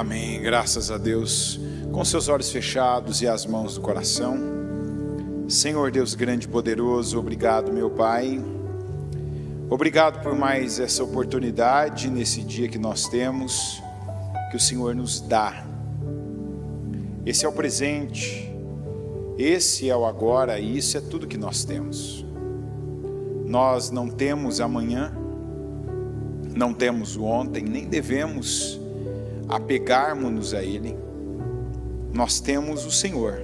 Amém, graças a Deus. Com seus olhos fechados e as mãos do coração. Senhor Deus grande e poderoso, obrigado, meu Pai. Obrigado por mais essa oportunidade nesse dia que nós temos, que o Senhor nos dá. Esse é o presente, esse é o agora, e isso é tudo que nós temos. Nós não temos amanhã, não temos o ontem, nem devemos apegarmos-nos a Ele. Nós temos o Senhor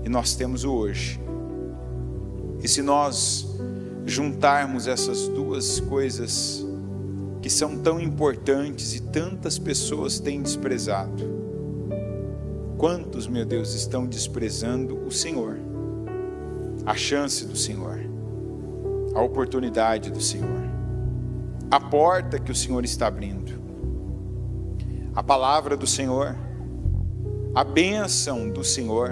e nós temos o hoje. E se nós juntarmos essas duas coisas que são tão importantes e tantas pessoas têm desprezado, quantos, meu Deus, estão desprezando o Senhor, a chance do Senhor, a oportunidade do Senhor, a porta que o Senhor está abrindo, a palavra do Senhor, a bênção do Senhor.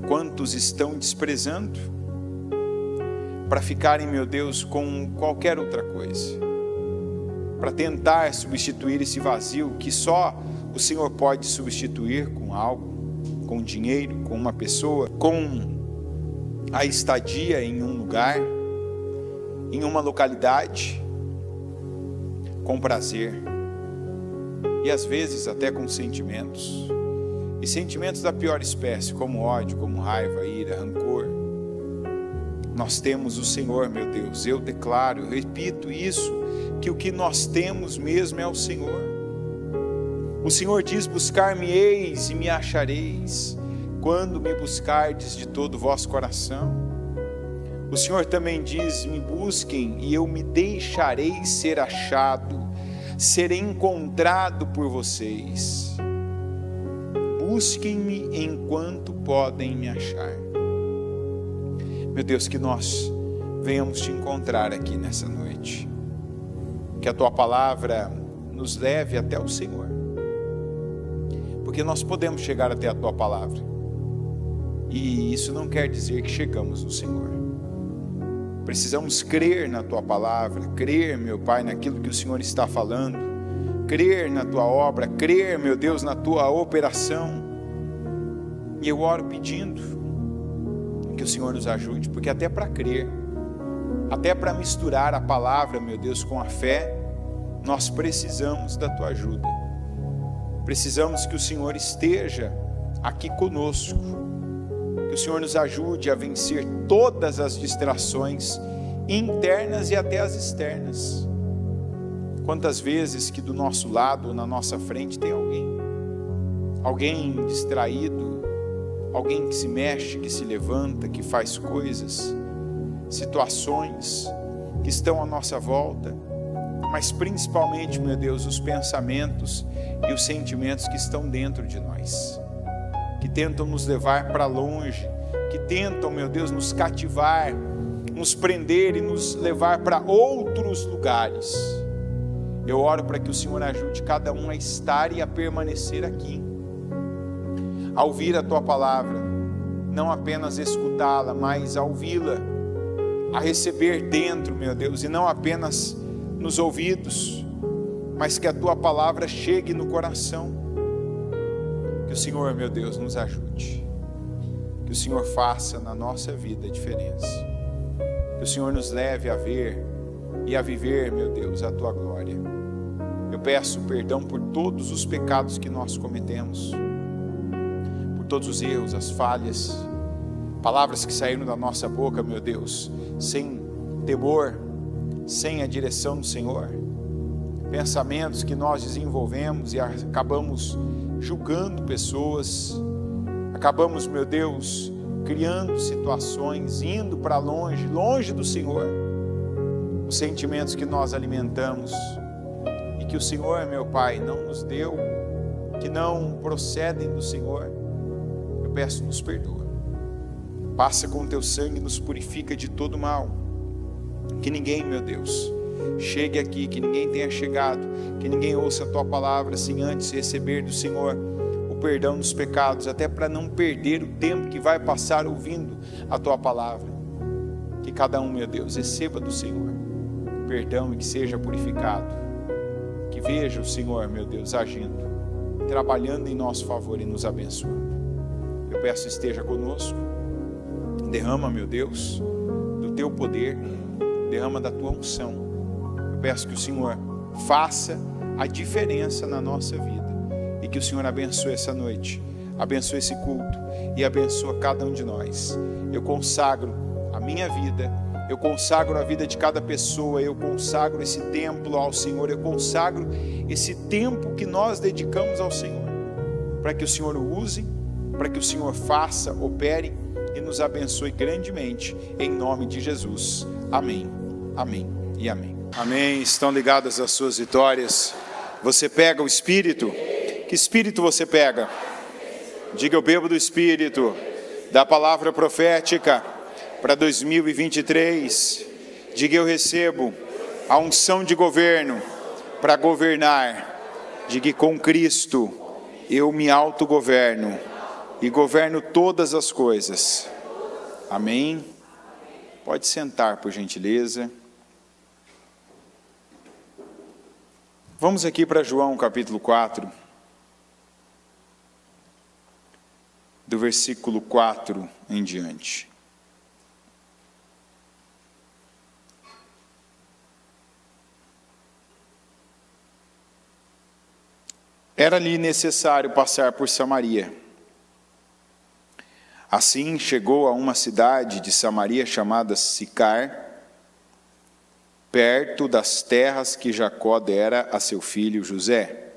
Quantos estão desprezando para ficarem, meu Deus, com qualquer outra coisa, para tentar substituir esse vazio que só o Senhor pode substituir com algo, com dinheiro, com uma pessoa, com a estadia em um lugar, em uma localidade, com prazer. E às vezes até com sentimentos, e sentimentos da pior espécie, como ódio, como raiva, ira, rancor. Nós temos o Senhor, meu Deus. Eu declaro, eu repito isso, que o que nós temos mesmo é o Senhor. O Senhor diz: buscar-me-eis e me achareis, quando me buscardes de todo o vosso coração. O Senhor também diz: me busquem e eu me deixarei ser achado, serei encontrado por vocês. Busquem-me enquanto podem me achar. Meu Deus, que nós venhamos te encontrar aqui nessa noite. Que a tua palavra nos leve até o Senhor. Porque nós podemos chegar até a tua palavra. E isso não quer dizer que chegamos no Senhor. Precisamos crer na tua palavra, crer, meu Pai, naquilo que o Senhor está falando, crer na tua obra, crer, meu Deus, na tua operação. E eu oro pedindo que o Senhor nos ajude, porque até para crer, até para misturar a palavra, meu Deus, com a fé, nós precisamos da tua ajuda. Precisamos que o Senhor esteja aqui conosco, que o Senhor nos ajude a vencer todas as distrações internas e até as externas. Quantas vezes que do nosso lado ou na nossa frente tem alguém distraído, alguém que se mexe, que se levanta, que faz coisas, situações que estão à nossa volta, mas principalmente, meu Deus, os pensamentos e os sentimentos que estão dentro de nós, que tentam nos levar para longe, que tentam, meu Deus, nos cativar, nos prender e nos levar para outros lugares. Eu oro para que o Senhor ajude cada um a estar e a permanecer aqui, a ouvir a tua palavra, não apenas escutá-la, mas a ouvi-la, a receber dentro, meu Deus, e não apenas nos ouvidos, mas que a tua palavra chegue no coração. Que o Senhor, meu Deus, nos ajude, que o Senhor faça na nossa vida a diferença, que o Senhor nos leve a ver e a viver, meu Deus, a tua glória. Eu peço perdão por todos os pecados que nós cometemos, por todos os erros, as falhas, palavras que saíram da nossa boca, meu Deus, sem temor, sem a direção do Senhor, pensamentos que nós desenvolvemos e acabamos julgando pessoas, acabamos, meu Deus, criando situações, indo para longe, longe do Senhor, os sentimentos que nós alimentamos e que o Senhor, meu Pai, não nos deu, que não procedem do Senhor, eu peço, nos perdoa. Passa com o teu sangue, nos purifica de todo mal. Que ninguém, meu Deus, chegue aqui, que ninguém tenha chegado, que ninguém ouça a tua palavra sem antes receber do Senhor o perdão dos pecados, até para não perder o tempo que vai passar ouvindo a tua palavra. Que cada um, meu Deus, receba do Senhor perdão e que seja purificado, que e veja o Senhor, meu Deus, agindo, trabalhando em nosso favor e nos abençoando. Eu peço, esteja conosco, derrama, meu Deus, do teu poder, derrama da tua unção. Eu peço que o Senhor faça a diferença na nossa vida e que o Senhor abençoe essa noite, abençoe esse culto e abençoe cada um de nós. Eu consagro a minha vida, eu consagro a vida de cada pessoa, eu consagro esse templo ao Senhor, eu consagro esse tempo que nós dedicamos ao Senhor, para que o Senhor o use, para que o Senhor faça, opere e nos abençoe grandemente, em nome de Jesus. Amém, amém e amém. Amém. Estão ligadas às suas vitórias. Você pega o Espírito? Que Espírito você pega? Diga: eu bebo do Espírito, da palavra profética para 2023. Diga: eu recebo a unção de governo para governar. Diga: com Cristo eu me autogoverno e governo todas as coisas. Amém? Pode sentar, por gentileza. Vamos aqui para João capítulo 4, do versículo 4 em diante. Era-lhe necessário passar por Samaria. Assim chegou a uma cidade de Samaria chamada Sicar, perto das terras que Jacó dera a seu filho José.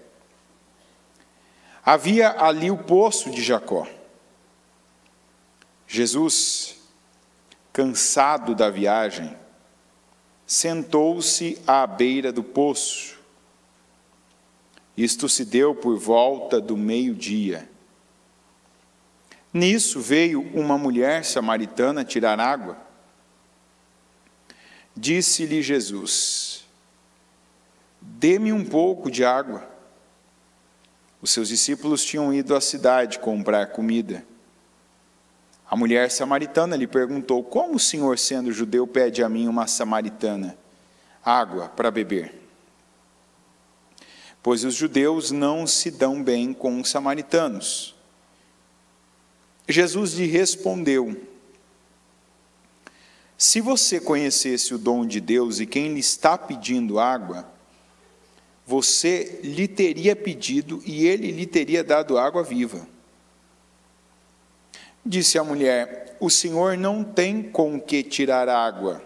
Havia ali o poço de Jacó. Jesus, cansado da viagem, sentou-se à beira do poço. Isto se deu por volta do meio-dia. Nisso veio uma mulher samaritana tirar água. Disse-lhe Jesus: dê-me um pouco de água. Os seus discípulos tinham ido à cidade comprar comida. A mulher samaritana lhe perguntou: como o Senhor, sendo judeu, pede a mim, uma samaritana, água para beber? Pois os judeus não se dão bem com os samaritanos. Jesus lhe respondeu: se você conhecesse o dom de Deus e quem lhe está pedindo água, você lhe teria pedido e ele lhe teria dado água viva. Disse a mulher: o Senhor não tem com que tirar água,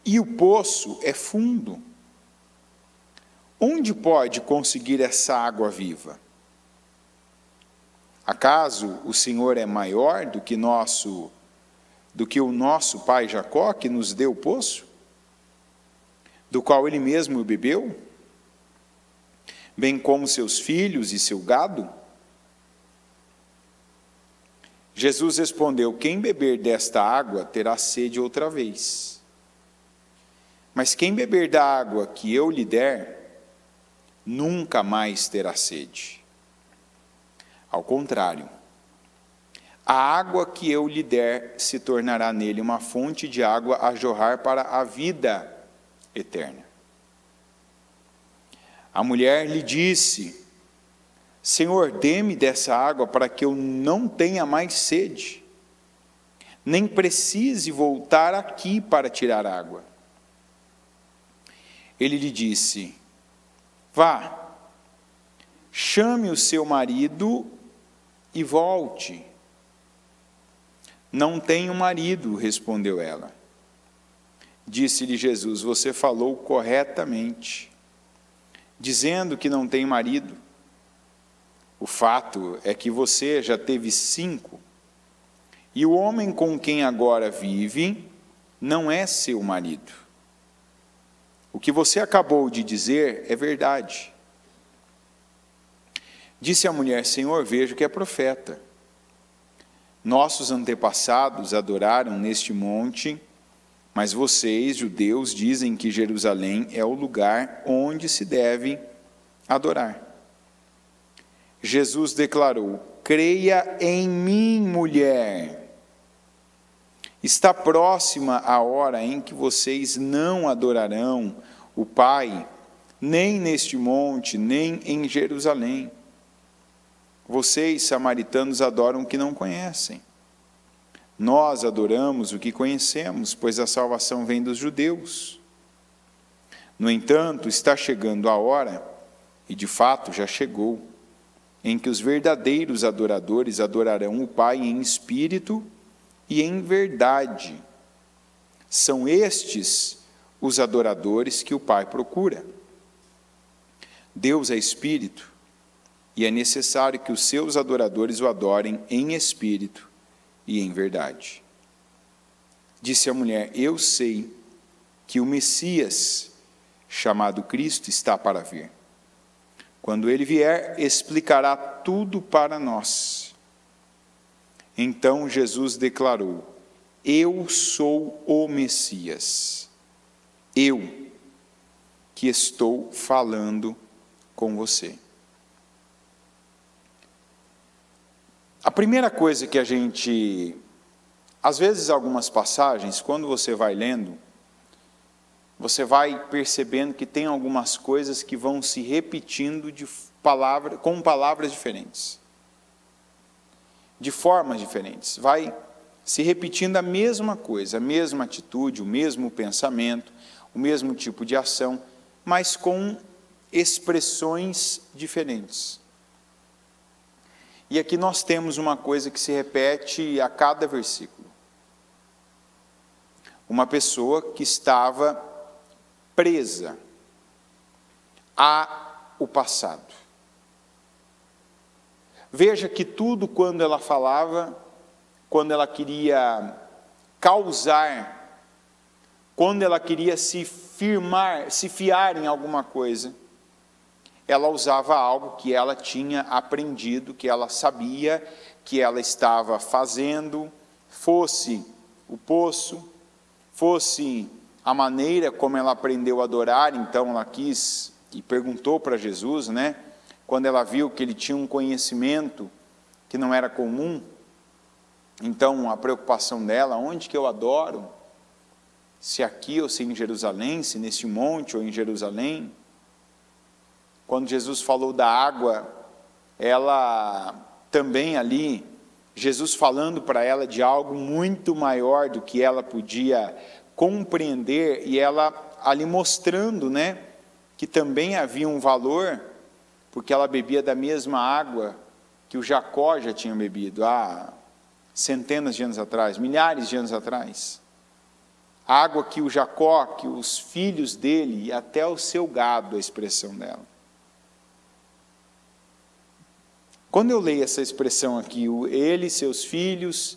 e o poço é fundo. Onde pode conseguir essa água viva? Acaso o Senhor é maior do que o nosso pai Jacó, que nos deu o poço, do qual ele mesmo bebeu, bem como seus filhos e seu gado? Jesus respondeu: quem beber desta água terá sede outra vez. Mas quem beber da água que eu lhe der, nunca mais terá sede. Ao contrário, a água que eu lhe der se tornará nele uma fonte de água a jorrar para a vida eterna. A mulher lhe disse: Senhor, dê-me dessa água para que eu não tenha mais sede, nem precise voltar aqui para tirar água. Ele lhe disse: vá, chame o seu marido e volte. Não tenho marido, respondeu ela. Disse-lhe Jesus: você falou corretamente, dizendo que não tem marido. O fato é que você já teve 5, e o homem com quem agora vive não é seu marido. O que você acabou de dizer é verdade. Disse a mulher: Senhor, vejo que é profeta. Nossos antepassados adoraram neste monte, mas vocês, judeus, dizem que Jerusalém é o lugar onde se deve adorar. Jesus declarou: creia em mim, mulher. Está próxima a hora em que vocês não adorarão o Pai nem neste monte, nem em Jerusalém. Vocês, samaritanos, adoram o que não conhecem. Nós adoramos o que conhecemos, pois a salvação vem dos judeus. No entanto, está chegando a hora, e de fato já chegou, em que os verdadeiros adoradores adorarão o Pai em espírito e em verdade. São estes os adoradores que o Pai procura. Deus é espírito, e é necessário que os seus adoradores o adorem em espírito e em verdade. Disse a mulher: eu sei que o Messias, chamado Cristo, está para vir. Quando ele vier, explicará tudo para nós. Então Jesus declarou: eu sou o Messias, eu que estou falando com você. A primeira coisa que a gente, às vezes algumas passagens, quando você vai lendo, você vai percebendo que tem algumas coisas que vão se repetindo com palavras diferentes, de formas diferentes. Vai se repetindo a mesma coisa, a mesma atitude, o mesmo pensamento, o mesmo tipo de ação, mas com expressões diferentes. E aqui nós temos uma coisa que se repete a cada versículo. Uma pessoa que estava presa ao passado. Veja que tudo quando ela falava, quando ela queria causar, quando ela queria se fiar em alguma coisa, ela usava algo que ela tinha aprendido, que ela sabia, que ela estava fazendo, fosse o poço, fosse a maneira como ela aprendeu a adorar. Então ela quis e perguntou para Jesus, né? Quando ela viu que ele tinha um conhecimento que não era comum, então a preocupação dela: onde que eu adoro? Se aqui ou se em Jerusalém, se nesse monte ou em Jerusalém. Quando Jesus falou da água, ela também ali, Jesus falando para ela de algo muito maior do que ela podia compreender, e ela ali mostrando, né, que também havia um valor, porque ela bebia da mesma água que o Jacó já tinha bebido há centenas de anos atrás, milhares de anos atrás. A água que o Jacó, que os filhos dele, e até o seu gado, a expressão dela. Quando eu leio essa expressão aqui, ele, seus filhos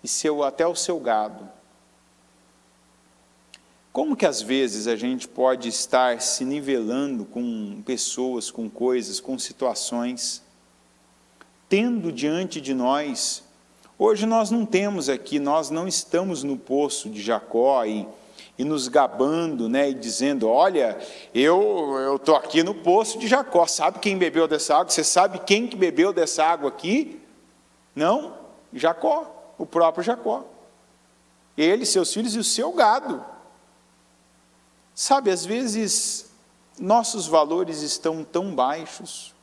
e até o seu gado, como que às vezes a gente pode estar se nivelando com pessoas, com coisas, com situações, tendo diante de nós, hoje nós não temos aqui, nós não estamos no poço de Jacó e nos gabando, né, e dizendo: olha, eu estou aqui no poço de Jacó, sabe quem bebeu dessa água? Você sabe quem que bebeu dessa água aqui? Não? Jacó, o próprio Jacó. Ele, seus filhos e o seu gado. Sabe, às vezes nossos valores estão tão baixos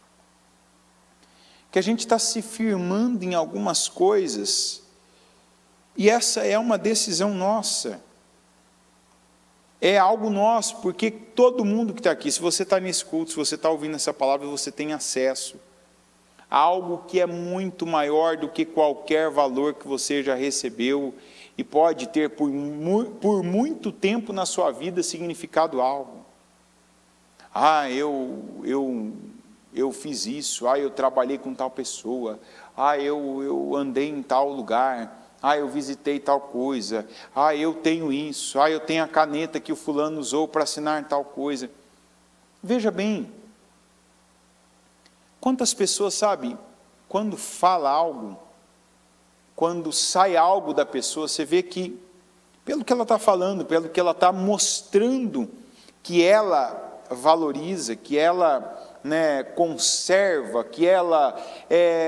que a gente está se firmando em algumas coisas, e essa é uma decisão nossa. É algo nosso, porque todo mundo que está aqui, se você está nesse culto, se você está ouvindo essa palavra, você tem acesso a algo que é muito maior do que qualquer valor que você já recebeu, e pode ter por muito tempo na sua vida significado algo. Eu fiz isso, eu trabalhei com tal pessoa, eu andei em tal lugar, eu visitei tal coisa, eu tenho isso, eu tenho a caneta que o fulano usou para assinar tal coisa. Veja bem, quantas pessoas, sabe, quando fala algo, quando sai algo da pessoa, você vê que, pelo que ela está falando, pelo que ela está mostrando, que ela valoriza, que ela, né, conserva, que ela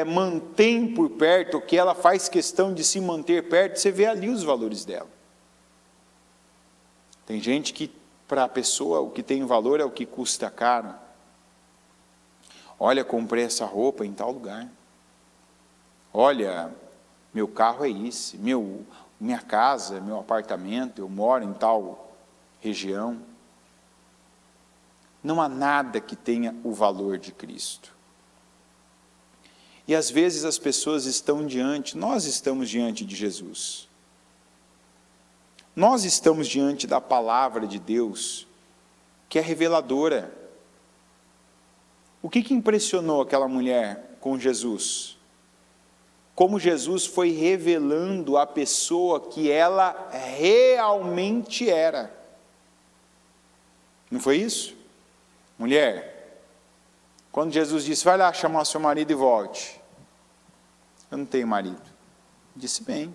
mantém por perto, que ela faz questão de se manter perto, você vê ali os valores dela. Tem gente que para a pessoa o que tem valor é o que custa caro. Olha, comprei essa roupa em tal lugar. Olha, meu carro é esse, minha casa, meu apartamento, eu moro em tal região. Não há nada que tenha o valor de Cristo. E às vezes as pessoas nós estamos diante de Jesus. Nós estamos diante da palavra de Deus, que é reveladora. O que impressionou aquela mulher com Jesus? Como Jesus foi revelando a pessoa que ela realmente era. Não foi isso? Mulher, quando Jesus disse, vai lá chamar seu marido e volte. Eu não tenho marido. Disse, bem,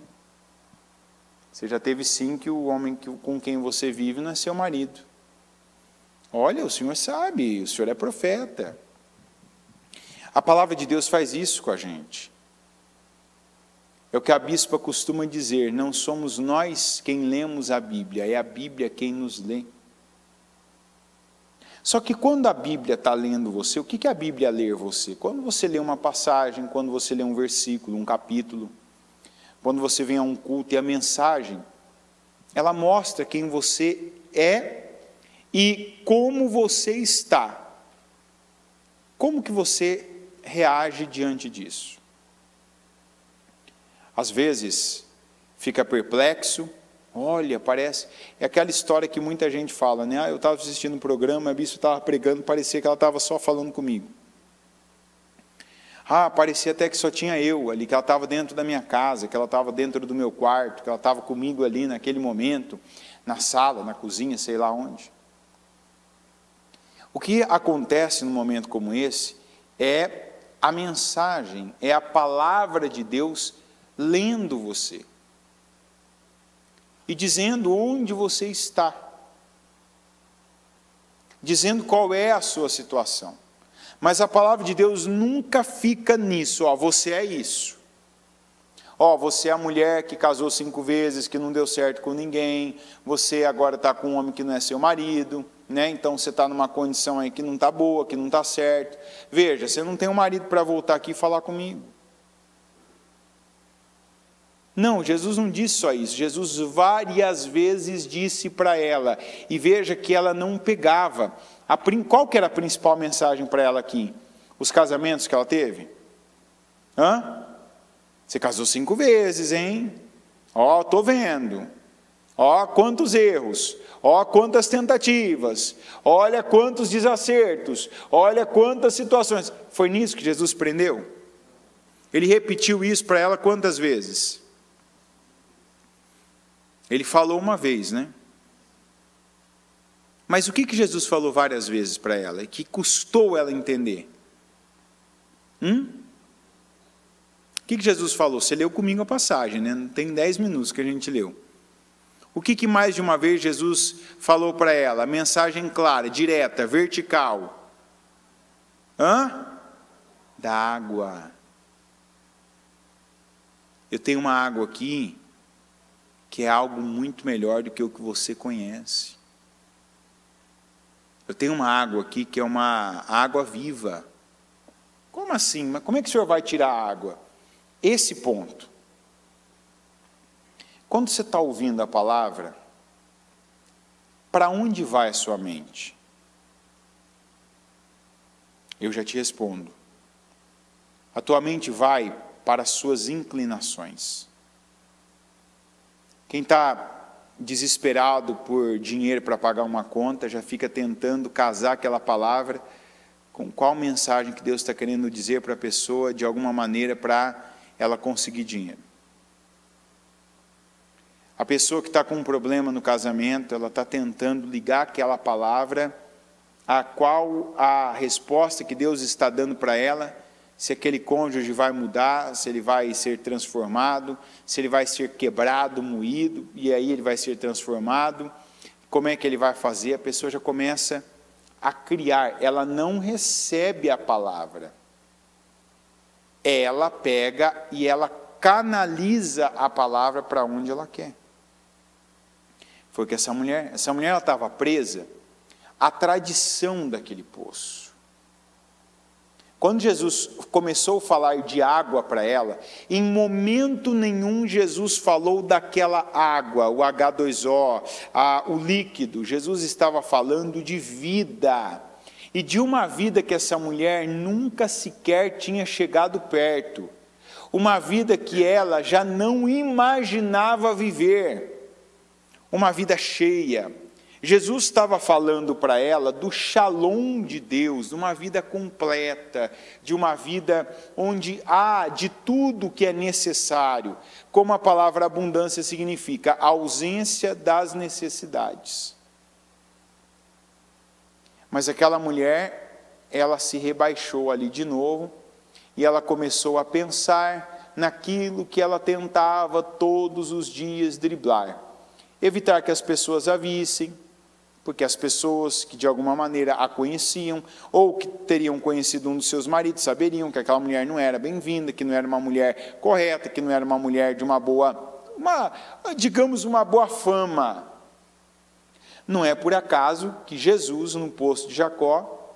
você já teve sim que o homem com quem você vive não é seu marido. Olha, o Senhor sabe, o Senhor é profeta. A palavra de Deus faz isso com a gente. É o que a bispa costuma dizer, não somos nós quem lemos a Bíblia, é a Bíblia quem nos lê. Só que quando a Bíblia está lendo você, o que a Bíblia lê você? Quando você lê uma passagem, quando você lê um versículo, um capítulo, quando você vem a um culto e a mensagem, ela mostra quem você é e como você está. Como que você reage diante disso? Às vezes, fica perplexo, olha, parece... É aquela história que muita gente fala, né? Eu estava assistindo um programa, a bispa estava pregando, parecia que ela estava só falando comigo. Parecia até que só tinha eu ali, que ela estava dentro da minha casa, que ela estava dentro do meu quarto, que ela estava comigo ali naquele momento, na sala, na cozinha, sei lá onde. O que acontece num momento como esse é a mensagem, é a palavra de Deus lendo você e dizendo onde você está, dizendo qual é a sua situação. Mas a palavra de Deus nunca fica nisso, você é isso. Você é a mulher que casou 5 vezes, que não deu certo com ninguém, você agora está com um homem que não é seu marido, né? Então você está numa condição aí que não está boa, que não está certo. Veja, você não tem um marido para voltar aqui e falar comigo. Não, Jesus não disse só isso, Jesus várias vezes disse para ela, e veja que ela não pegava. Qual que era a principal mensagem para ela aqui? Os casamentos que ela teve? Você casou 5 vezes, hein? Estou vendo. Quantos erros. Quantas tentativas. Olha quantos desacertos. Olha quantas situações. Foi nisso que Jesus prendeu? Ele repetiu isso para ela quantas vezes? Ele falou uma vez, né? Mas o que Jesus falou várias vezes para ela e que custou ela entender? O que Jesus falou? Você leu comigo a passagem, né? Não tem 10 minutos que a gente leu. O que mais de uma vez Jesus falou para ela? A mensagem clara, direta, vertical. Da água. Eu tenho uma água aqui que é algo muito melhor do que o que você conhece. Eu tenho uma água aqui que é uma água viva. Como assim? Mas como é que o senhor vai tirar a água? Esse ponto. Quando você está ouvindo a palavra, para onde vai a sua mente? Eu já te respondo. A tua mente vai para as suas inclinações. Quem está desesperado por dinheiro para pagar uma conta, já fica tentando casar aquela palavra com qual mensagem que Deus está querendo dizer para a pessoa, de alguma maneira, para ela conseguir dinheiro. A pessoa que está com um problema no casamento, ela está tentando ligar aquela palavra a qual a resposta que Deus está dando para ela, se aquele cônjuge vai mudar, se ele vai ser transformado, se ele vai ser quebrado, moído, e aí ele vai ser transformado, como é que ele vai fazer? A pessoa já começa a criar, ela não recebe a palavra, ela pega e ela canaliza a palavra para onde ela quer. Foi que essa mulher ela estava presa à tradição daquele poço. Quando Jesus começou a falar de água para ela, em momento nenhum Jesus falou daquela água, o H2O, o líquido. Jesus estava falando de vida, e de uma vida que essa mulher nunca sequer tinha chegado perto, uma vida que ela já não imaginava viver, uma vida cheia. Jesus estava falando para ela do shalom de Deus, de uma vida completa, de uma vida onde há de tudo que é necessário, como a palavra abundância significa, a ausência das necessidades. Mas aquela mulher, ela se rebaixou ali de novo, e ela começou a pensar naquilo que ela tentava todos os dias driblar, evitar que as pessoas a vissem, porque as pessoas que de alguma maneira a conheciam, ou que teriam conhecido um dos seus maridos, saberiam que aquela mulher não era bem-vinda, que não era uma mulher correta, que não era uma mulher de uma boa fama. Não é por acaso que Jesus, no poço de Jacó,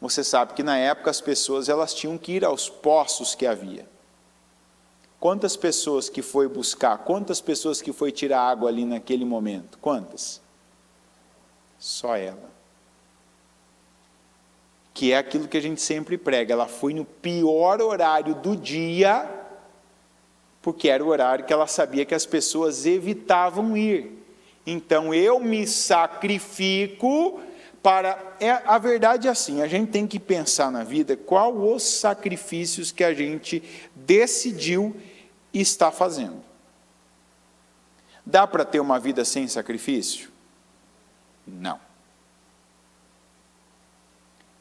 você sabe que na época as pessoas elas tinham que ir aos poços que havia. Quantas pessoas que foi buscar, quantas pessoas que foi tirar água ali naquele momento? Quantas? Só ela. Que é aquilo que a gente sempre prega, ela foi no pior horário do dia, porque era o horário que ela sabia que as pessoas evitavam ir. Então eu me sacrifico para... A verdade é assim, a gente tem que pensar na vida qual os sacrifícios que a gente decidiu estar fazendo. Dá para ter uma vida sem sacrifício? Não.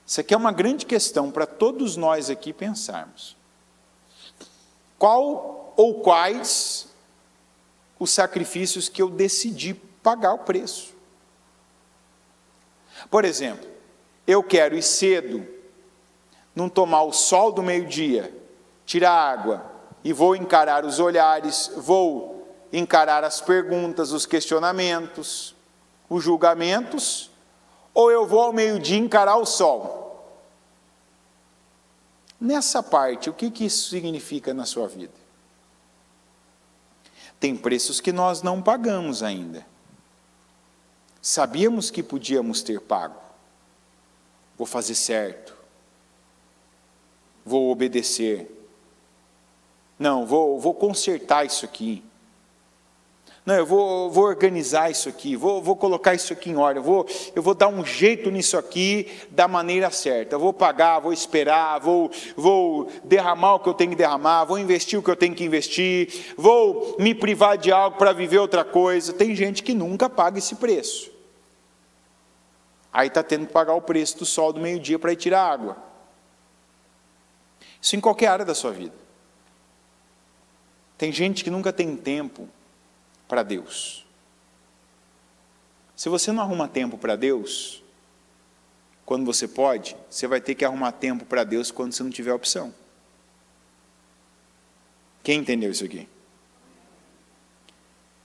Isso aqui é uma grande questão para todos nós aqui pensarmos. Qual ou quais os sacrifícios que eu decidi pagar o preço? Por exemplo, eu quero ir cedo, não tomar o sol do meio-dia, tirar água, e vou encarar os olhares, vou encarar as perguntas, os questionamentos, os julgamentos, ou eu vou ao meio-dia encarar o sol? Nessa parte, o que isso significa na sua vida? Tem preços que nós não pagamos ainda. Sabíamos que podíamos ter pago. Vou fazer certo. Vou obedecer. Não, vou consertar isso aqui. Não, eu vou organizar isso aqui, vou colocar isso aqui em ordem, eu vou dar um jeito nisso aqui da maneira certa. Eu vou pagar, vou esperar, vou derramar o que eu tenho que derramar, vou investir o que eu tenho que investir, vou me privar de algo para viver outra coisa. Tem gente que nunca paga esse preço. Aí está tendo que pagar o preço do sol do meio-dia para ir tirar água. Isso em qualquer área da sua vida. Tem gente que nunca tem tempo para Deus. Se você não arruma tempo para Deus, quando você pode, você vai ter que arrumar tempo para Deus quando você não tiver opção. Quem entendeu isso aqui?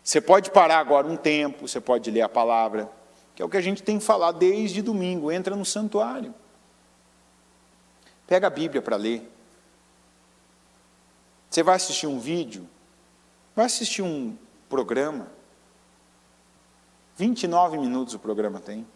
Você pode parar agora um tempo, você pode ler a palavra, que é o que a gente tem falado desde domingo. Entra no santuário. Pega a Bíblia para ler. Você vai assistir um vídeo, vai assistir um programa, 29 minutos o programa tem.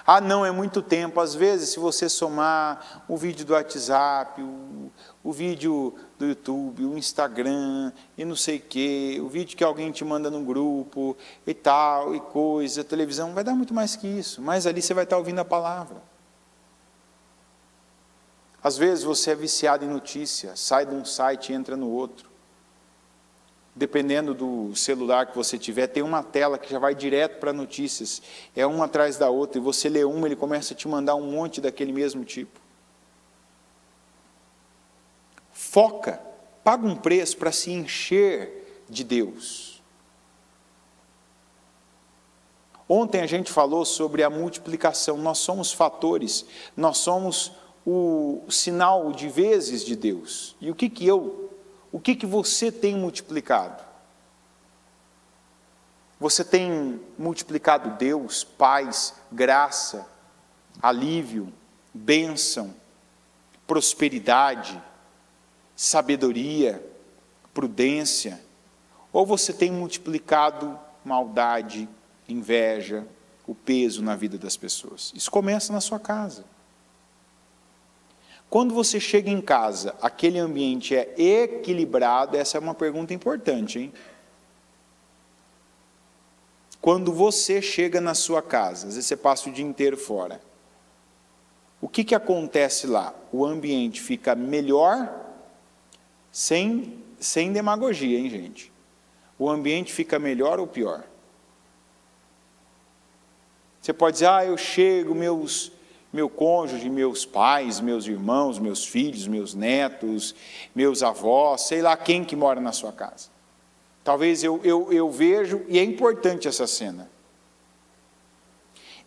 Ah, não, é muito tempo. Às vezes, se você somar o vídeo do WhatsApp, o vídeo do YouTube, o Instagram, e não sei o quê, o vídeo que alguém te manda no grupo, e tal, e coisa, a televisão, vai dar muito mais que isso. Mas ali você vai estar ouvindo a palavra. Às vezes você é viciado em notícia, sai de um site e entra no outro. Dependendo do celular que você tiver, tem uma tela que já vai direto para notícias. É uma atrás da outra, e você lê uma, ele começa a te mandar um monte daquele mesmo tipo. Foca, paga um preço para se encher de Deus. Ontem a gente falou sobre a multiplicação. Nós somos fatores, nós somos o sinal de vezes de Deus. E o que você tem multiplicado? Você tem multiplicado Deus, paz, graça, alívio, bênção, prosperidade, sabedoria, prudência? Ou você tem multiplicado maldade, inveja, o peso na vida das pessoas? Isso começa na sua casa. Quando você chega em casa, aquele ambiente é equilibrado? Essa é uma pergunta importante, hein? Quando você chega na sua casa, às vezes você passa o dia inteiro fora, o que acontece lá? O ambiente fica melhor, sem demagogia, hein, gente? O ambiente fica melhor ou pior? Você pode dizer, eu chego, meu cônjuge, meus pais, meus irmãos, meus filhos, meus netos, meus avós, sei lá quem que mora na sua casa. Talvez eu vejo, e é importante essa cena.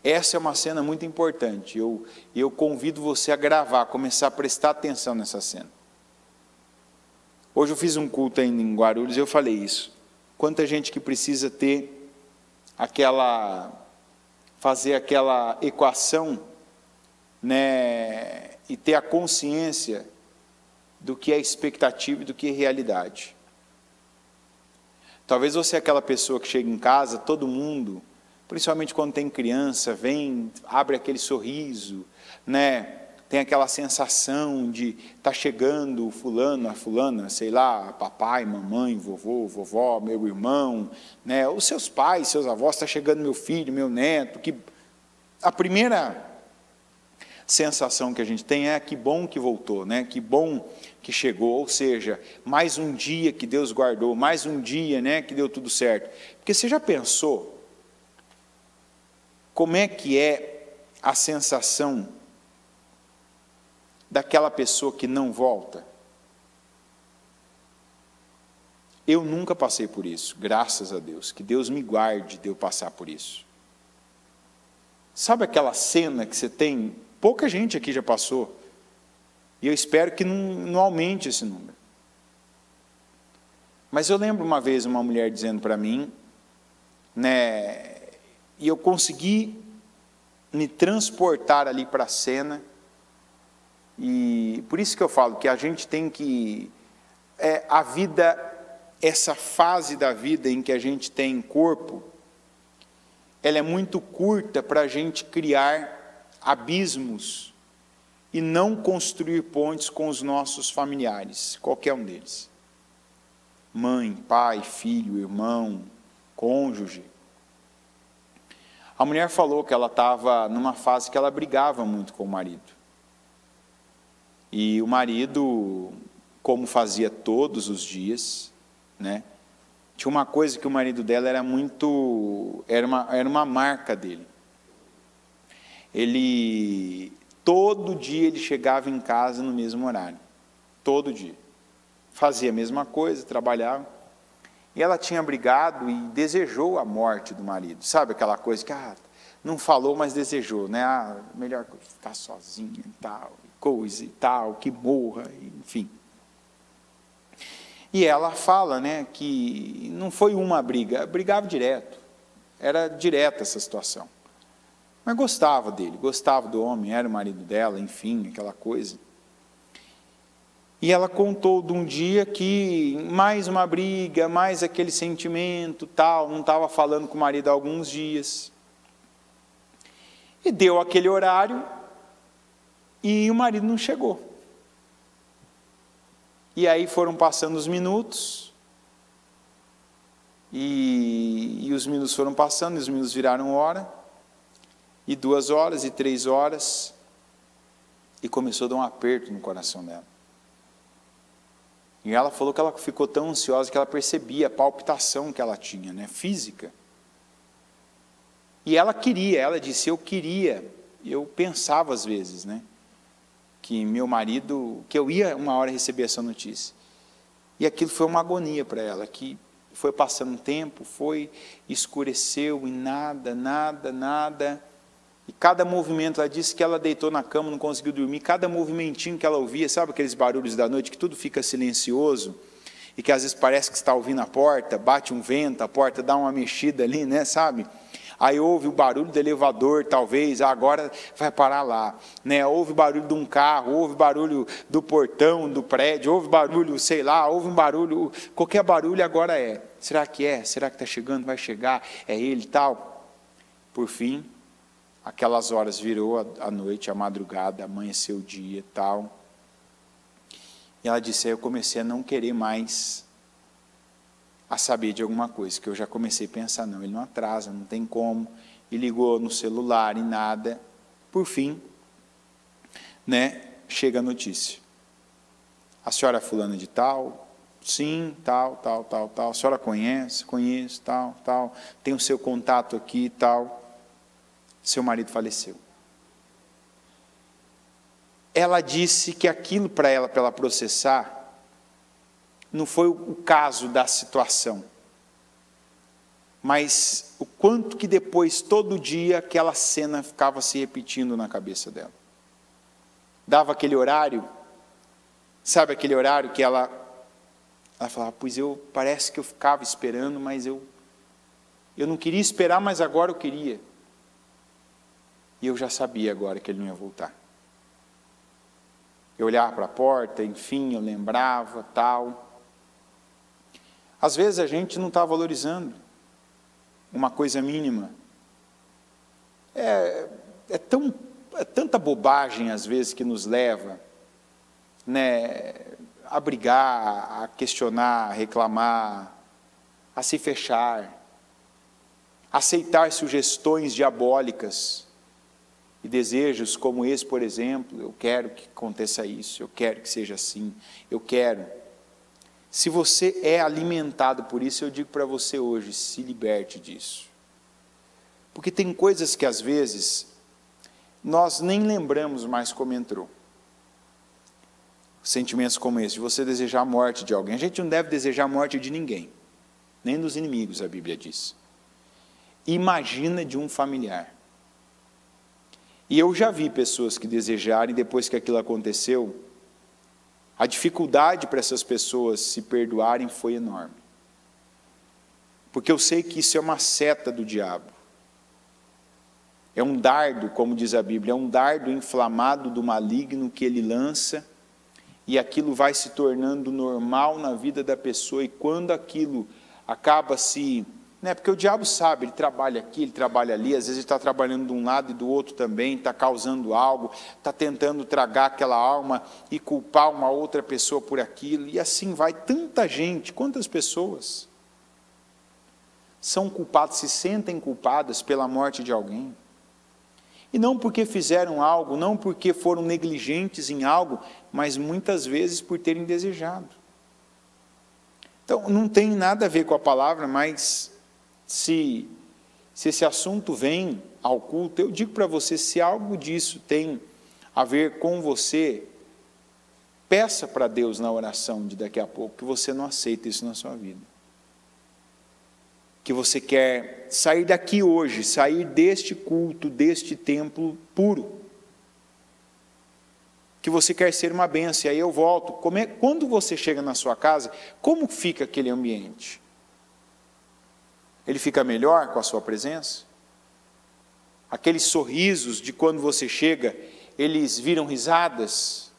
Essa é uma cena muito importante. Eu convido você a gravar, começar a prestar atenção nessa cena. Hoje eu fiz um culto ainda em Guarulhos e eu falei isso. Quanta gente que precisa ter fazer aquela equação, né, e ter a consciência do que é expectativa e do que é realidade. Talvez você é aquela pessoa que chega em casa, todo mundo, principalmente quando tem criança, vem, abre aquele sorriso, né? Tem aquela sensação de estar chegando o fulano, a fulana, sei lá, papai, mamãe, vovô, vovó, meu irmão, né? Os seus pais, seus avós, está chegando meu filho, meu neto. Que a primeira sensação que a gente tem é que bom que voltou, né? Que bom que chegou, ou seja, mais um dia que Deus guardou, mais um dia, né, que deu tudo certo. Porque você já pensou como é que é a sensação daquela pessoa que não volta? Eu nunca passei por isso, graças a Deus, que Deus me guarde de eu passar por isso. Sabe aquela cena que você tem, pouca gente aqui já passou, e eu espero que não aumente esse número. Mas eu lembro uma vez uma mulher dizendo para mim, né, e eu consegui me transportar ali para a cena, e por isso que eu falo que a gente tem que, a vida, essa fase da vida em que a gente tem corpo, ela é muito curta para a gente criar abismos e não construir pontes com os nossos familiares, qualquer um deles. Mãe, pai, filho, irmão, cônjuge. A mulher falou que ela estava numa fase que ela brigava muito com o marido. E o marido, como fazia todos os dias, né? Tinha uma coisa que o marido dela era uma marca dele. Todo dia ele chegava em casa no mesmo horário. Todo dia. Fazia a mesma coisa, trabalhava. E ela tinha brigado e desejou a morte do marido. Sabe aquela coisa que não falou, mas desejou, né? Melhor ficar sozinha e tal, coisa e tal, que morra, enfim. E ela fala, né, que não foi uma briga, brigava direto. Era direta essa situação. Mas gostava dele, gostava do homem, era o marido dela, enfim, aquela coisa. E ela contou de um dia que mais uma briga, mais aquele sentimento, tal, não estava falando com o marido há alguns dias. E deu aquele horário e o marido não chegou. E aí foram passando os minutos, e os minutos foram passando, e os minutos viraram hora, e 2 horas, e 3 horas, e começou a dar um aperto no coração dela. E ela falou que ela ficou tão ansiosa que ela percebia a palpitação que ela tinha, né, física. E ela disse, eu pensava às vezes, né, que meu marido, que eu ia uma hora receber essa notícia. E aquilo foi uma agonia para ela, que foi passando um tempo, escureceu e nada. E cada movimento, ela disse que ela deitou na cama, não conseguiu dormir, cada movimentinho que ela ouvia, sabe aqueles barulhos da noite, que tudo fica silencioso, e que às vezes parece que está ouvindo a porta, bate um vento, a porta dá uma mexida ali, né, sabe? Aí ouve o barulho do elevador, talvez, agora vai parar lá, né? Ouve barulho de um carro, ouve barulho do portão, do prédio, ouve barulho, sei lá, ouve um barulho, qualquer barulho agora é. Será que é? Será que está chegando? Vai chegar? É ele e tal? Por fim, aquelas horas virou a noite, a madrugada, amanheceu o dia e tal. E ela disse, aí eu comecei a não querer mais a saber de alguma coisa, que eu já comecei a pensar, não, ele não atrasa, não tem como, e ligou no celular e nada. Por fim, né, chega a notícia. A senhora é fulana de tal? Sim, tal. A senhora conhece? Conheço, tal. Tem o seu contato aqui, tal. Seu marido faleceu. Ela disse que aquilo para ela processar, não foi o caso da situação, mas o quanto que depois, todo dia, aquela cena ficava se repetindo na cabeça dela. Dava aquele horário, sabe aquele horário que ela falava, pois parece que eu ficava esperando, mas eu não queria esperar, mas agora eu queria. E eu já sabia agora que ele não ia voltar. Eu olhava para a porta, enfim, eu lembrava, tal. Às vezes a gente não está valorizando uma coisa mínima. É tanta bobagem, às vezes, que nos leva, né, a brigar, a questionar, a reclamar, a se fechar, a aceitar sugestões diabólicas e desejos como esse, por exemplo, eu quero que aconteça isso, eu quero que seja assim, eu quero. Se você é alimentado por isso, eu digo para você hoje, se liberte disso. Porque tem coisas que às vezes nós nem lembramos mais como entrou. Sentimentos como esse, de você desejar a morte de alguém. A gente não deve desejar a morte de ninguém, nem dos inimigos, a Bíblia diz. Imagina de um familiar. E eu já vi pessoas que desejarem, depois que aquilo aconteceu, a dificuldade para essas pessoas se perdoarem foi enorme. Porque eu sei que isso é uma seta do diabo. É um dardo, como diz a Bíblia, é um dardo inflamado do maligno que ele lança, e aquilo vai se tornando normal na vida da pessoa, e quando aquilo acaba se... Porque o diabo sabe, ele trabalha aqui, ele trabalha ali, às vezes ele está trabalhando de um lado e do outro também, está causando algo, está tentando tragar aquela alma e culpar uma outra pessoa por aquilo, e assim vai. Tanta gente, quantas pessoas são culpadas, se sentem culpadas pela morte de alguém, e não porque fizeram algo, não porque foram negligentes em algo, mas muitas vezes por terem desejado. Então, não tem nada a ver com a palavra, mas... Se esse assunto vem ao culto, eu digo para você, se algo disso tem a ver com você, peça para Deus na oração de daqui a pouco, que você não aceita isso na sua vida. Que você quer sair daqui hoje, sair deste culto, deste templo puro. Que você quer ser uma bênção, e aí eu volto. Quando você chega na sua casa, como fica aquele ambiente? Ele fica melhor com a sua presença? Aqueles sorrisos de quando você chega, eles viram risadas?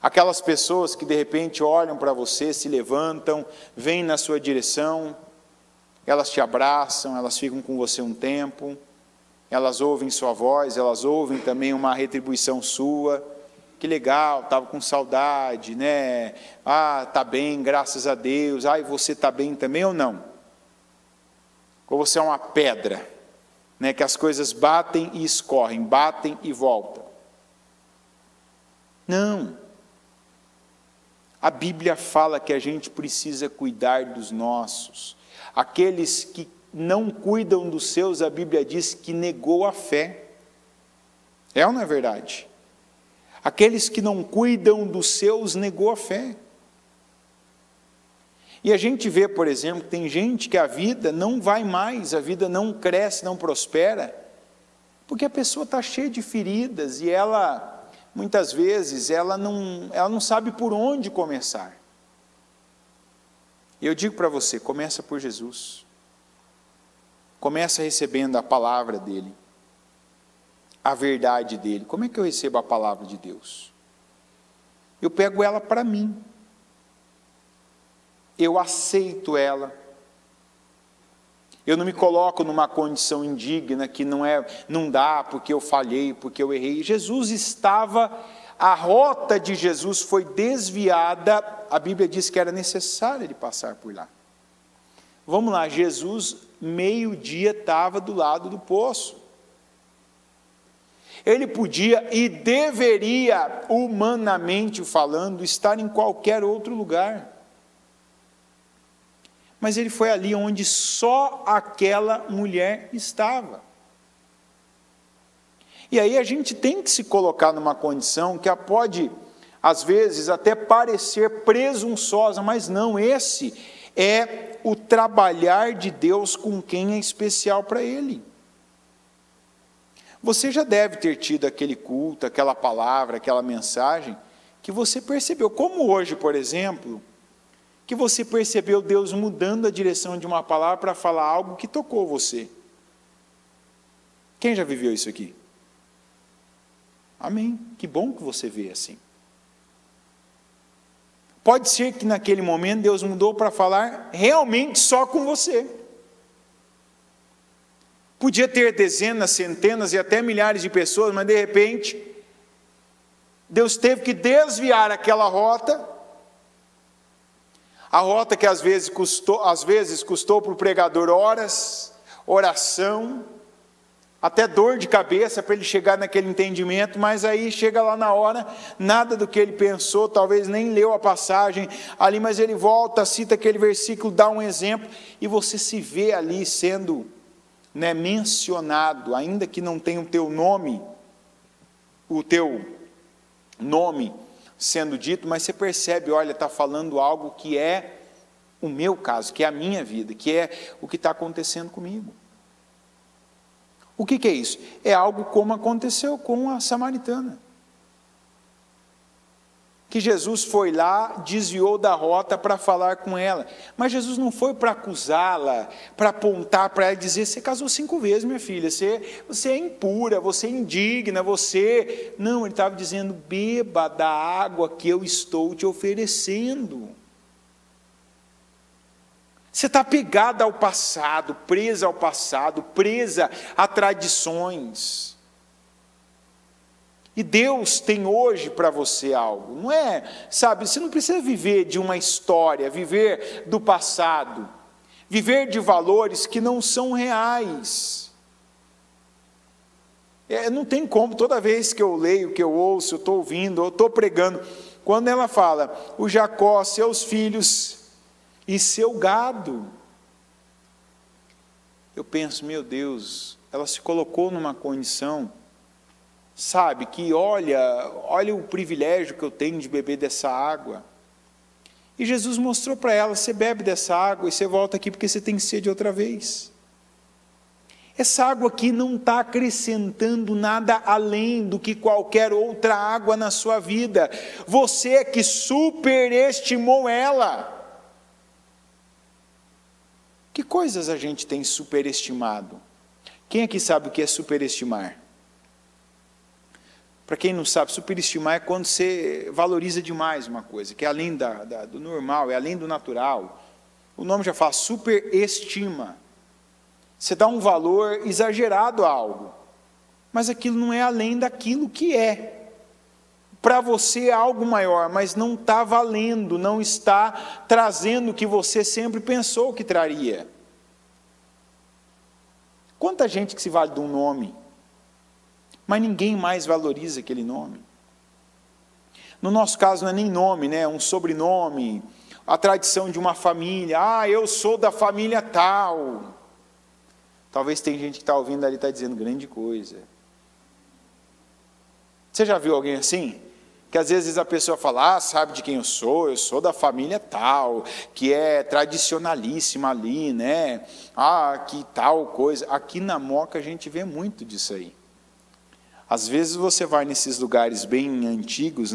Aquelas pessoas que de repente olham para você, se levantam, vêm na sua direção, elas te abraçam, elas ficam com você um tempo, elas ouvem sua voz, elas ouvem também uma retribuição sua. Que legal, estava com saudade, né? Ah, está bem, graças a Deus. Ah, e você está bem também ou não? Ou você é uma pedra, né? Que as coisas batem e escorrem, batem e voltam? Não. A Bíblia fala que a gente precisa cuidar dos nossos. Aqueles que não cuidam dos seus, a Bíblia diz que negou a fé. É ou não é verdade? Aqueles que não cuidam dos seus, negou a fé. E a gente vê, por exemplo, que tem gente que a vida não vai mais, a vida não cresce, não prospera, porque a pessoa está cheia de feridas e ela, muitas vezes, ela não sabe por onde começar. E eu digo para você, começa por Jesus. Começa recebendo a palavra dele, a verdade dele. Como é que eu recebo a palavra de Deus? Eu pego ela para mim. Eu aceito ela. Eu não me coloco numa condição indigna que não dá porque eu falhei, porque eu errei. A rota de Jesus foi desviada, a Bíblia diz que era necessário ele passar por lá. Vamos lá, Jesus, meio-dia, estava do lado do poço. Ele podia e deveria, humanamente falando, estar em qualquer outro lugar. Mas ele foi ali onde só aquela mulher estava. E aí a gente tem que se colocar numa condição que pode, às vezes, até parecer presunçosa, mas não, esse é o trabalhar de Deus com quem é especial para Ele. Você já deve ter tido aquele culto, aquela palavra, aquela mensagem, que você percebeu, como hoje, por exemplo, que você percebeu Deus mudando a direção de uma palavra para falar algo que tocou você. Quem já viveu isso aqui? Amém. Que bom que você vê assim. Pode ser que naquele momento Deus mudou para falar realmente só com você. Podia ter dezenas, centenas e até milhares de pessoas, mas de repente, Deus teve que desviar aquela rota, a rota que às vezes custou para o pregador horas, oração, até dor de cabeça para ele chegar naquele entendimento, mas aí chega lá na hora, nada do que ele pensou, talvez nem leu a passagem ali, mas ele volta, cita aquele versículo, dá um exemplo, e você se vê ali sendo mencionado, ainda que não tenha o teu nome sendo dito, mas você percebe, olha, está falando algo que é o meu caso, que é a minha vida, que é o que está acontecendo comigo. O que é isso? É algo como aconteceu com a samaritana. Que Jesus foi lá, desviou da rota para falar com ela. Mas Jesus não foi para acusá-la, para apontar para ela e dizer, você casou 5 vezes, minha filha, você é impura, você é indigna, você... Não, ele estava dizendo, beba da água que eu estou te oferecendo. Você está pegada ao passado, presa a tradições. E Deus tem hoje para você algo, não é, sabe, você não precisa viver de uma história, viver do passado, viver de valores que não são reais. Não tem como, toda vez que eu leio, que eu ouço, eu estou ouvindo, eu estou pregando, quando ela fala, o Jacó, seus filhos e seu gado, eu penso, meu Deus, ela se colocou numa condição, sabe, que olha o privilégio que eu tenho de beber dessa água. E Jesus mostrou para ela, você bebe dessa água e você volta aqui porque você tem sede outra vez. Essa água aqui não está acrescentando nada além do que qualquer outra água na sua vida. Você é que superestimou ela. Que coisas a gente tem superestimado? Quem aqui sabe o que é superestimar? Para quem não sabe, superestimar é quando você valoriza demais uma coisa, que é além do normal, é além do natural. O nome já fala, superestima. Você dá um valor exagerado a algo, mas aquilo não é além daquilo que é. Para você é algo maior, mas não está valendo, não está trazendo o que você sempre pensou que traria. Quanta gente que se vale de um nome, mas ninguém mais valoriza aquele nome. No nosso caso não é nem nome, é um sobrenome, a tradição de uma família, eu sou da família tal. Talvez tem gente que está ouvindo ali e está dizendo grande coisa. Você já viu alguém assim? Que às vezes a pessoa fala, sabe de quem eu sou da família tal, que é tradicionalíssima ali, que tal coisa. Aqui na Moca a gente vê muito disso aí. Às vezes você vai nesses lugares bem antigos,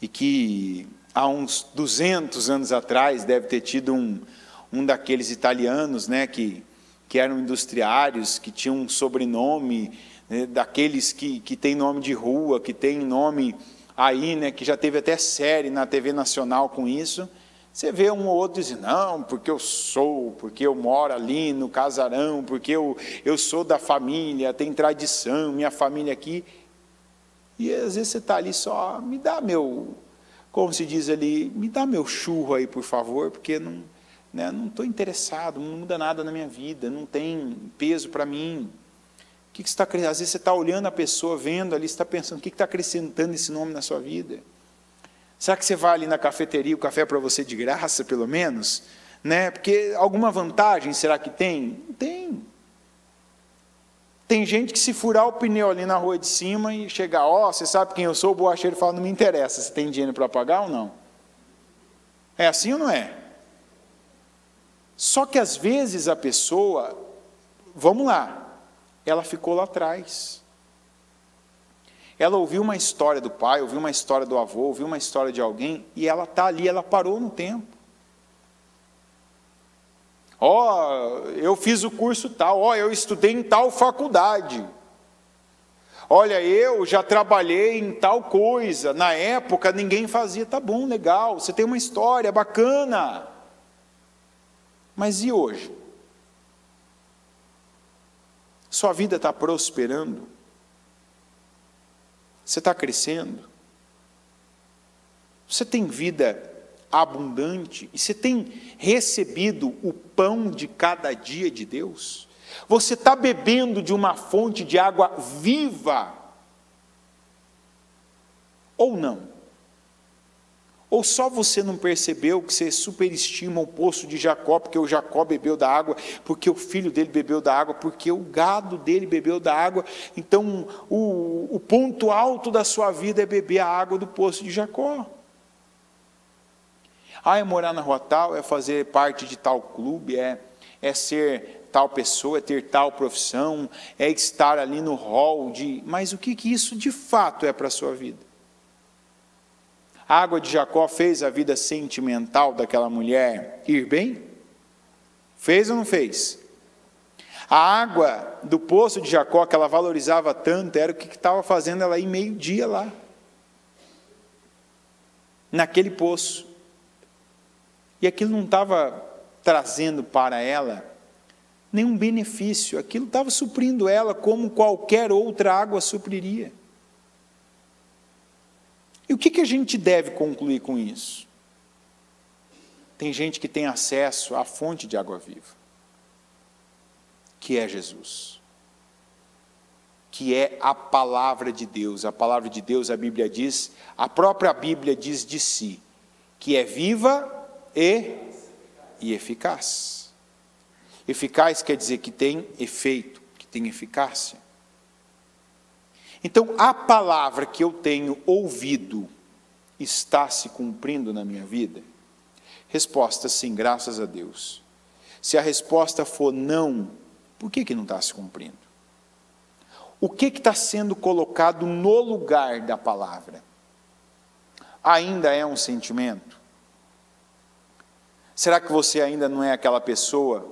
e que há uns 200 anos atrás, deve ter tido um daqueles italianos, né, que eram industriários, que tinham um sobrenome, né, daqueles que tem nome de rua, que tem nome aí, né, que já teve até série na TV Nacional com isso. Você vê um ou outro dizendo, não, porque eu moro ali no casarão, porque eu sou da família, tem tradição, minha família aqui. E às vezes você está ali só, me dá meu, como se diz ali, me dá meu churro aí, por favor, porque não estou interessado, não muda nada na minha vida, não tem peso para mim. O que você está acrescentando? Às vezes você está olhando a pessoa, vendo ali, você está pensando, o que está acrescentando esse nome na sua vida? Será que você vai ali na cafeteria, o café é para você de graça, pelo menos? Né? Porque alguma vantagem será que tem? Não tem. Tem gente que se furar o pneu ali na rua de cima e chegar, você sabe quem eu sou? O borracheiro fala, não me interessa, você tem dinheiro para pagar ou não? É assim ou não é? Só que às vezes a pessoa, vamos lá, ela ficou lá atrás. Ela ouviu uma história do pai, ouviu uma história do avô, ouviu uma história de alguém, e ela está ali, ela parou no tempo. Eu fiz o curso tal, eu estudei em tal faculdade. Olha, eu já trabalhei em tal coisa, na época ninguém fazia, tá bom, legal, você tem uma história bacana. Mas e hoje? Sua vida está prosperando? Você está crescendo? Você tem vida abundante? E você tem recebido o pão de cada dia de Deus? Você está bebendo de uma fonte de água viva? Ou não? Ou só você não percebeu que você superestima o poço de Jacó, porque o Jacó bebeu da água, porque o filho dele bebeu da água, porque o gado dele bebeu da água. Então, o ponto alto da sua vida é beber a água do poço de Jacó. É morar na rua tal, é fazer parte de tal clube, é ser tal pessoa, é ter tal profissão, é estar ali no hall de... Mas o que isso de fato é para a sua vida? A água de Jacó fez a vida sentimental daquela mulher ir bem? Fez ou não fez? A água do poço de Jacó, que ela valorizava tanto, era o que estava fazendo ela ir meio-dia lá, naquele poço. E aquilo não estava trazendo para ela nenhum benefício, aquilo estava suprindo ela como qualquer outra água supriria. E o que a gente deve concluir com isso? Tem gente que tem acesso à fonte de água viva, que é Jesus, que é a palavra de Deus. A palavra de Deus, a Bíblia diz, a própria Bíblia diz de si, que é viva e eficaz. Eficaz quer dizer que tem efeito, que tem eficácia. Então, a palavra que eu tenho ouvido está se cumprindo na minha vida? Resposta, sim, graças a Deus. Se a resposta for não, por que não está se cumprindo? O que está sendo colocado no lugar da palavra? Ainda é um sentimento? Será que você ainda não é aquela pessoa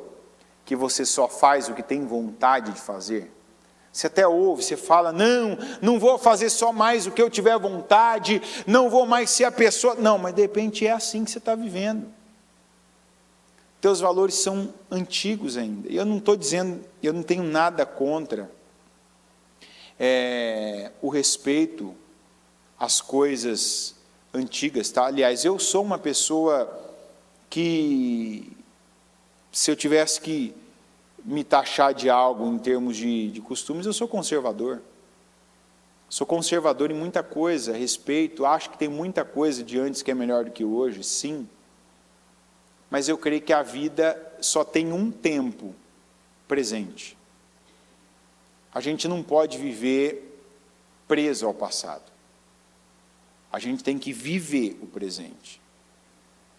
que você só faz o que tem vontade de fazer? Você até ouve, você fala, não vou fazer só mais o que eu tiver vontade, não vou mais ser a pessoa... Não, mas de repente é assim que você está vivendo. Teus valores são antigos ainda. Eu não estou dizendo, eu não tenho nada contra o respeito às coisas antigas, tá? Aliás, eu sou uma pessoa que, se eu tivesse que me taxar de algo em termos de costumes, eu sou conservador. Sou conservador em muita coisa, respeito, acho que tem muita coisa de antes que é melhor do que hoje, sim. Mas eu creio que a vida só tem um tempo presente. A gente não pode viver preso ao passado. A gente tem que viver o presente.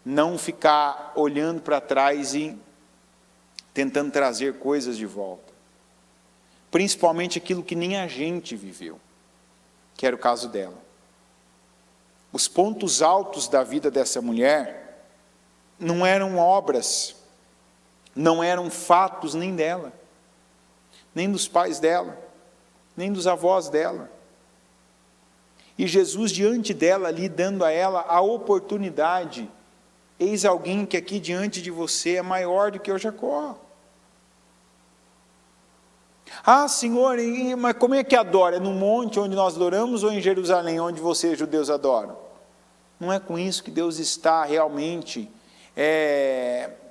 Não ficar olhando para trás e tentando trazer coisas de volta. Principalmente aquilo que nem a gente viveu, que era o caso dela. Os pontos altos da vida dessa mulher não eram obras, não eram fatos nem dela, nem dos pais dela, nem dos avós dela. E Jesus diante dela ali, dando a ela a oportunidade: eis alguém que aqui diante de você é maior do que o Jacó. Ah, Senhor, mas como é que adora? É no monte onde nós adoramos ou em Jerusalém, onde vocês, judeus, adoram? Não é com isso que Deus está realmente.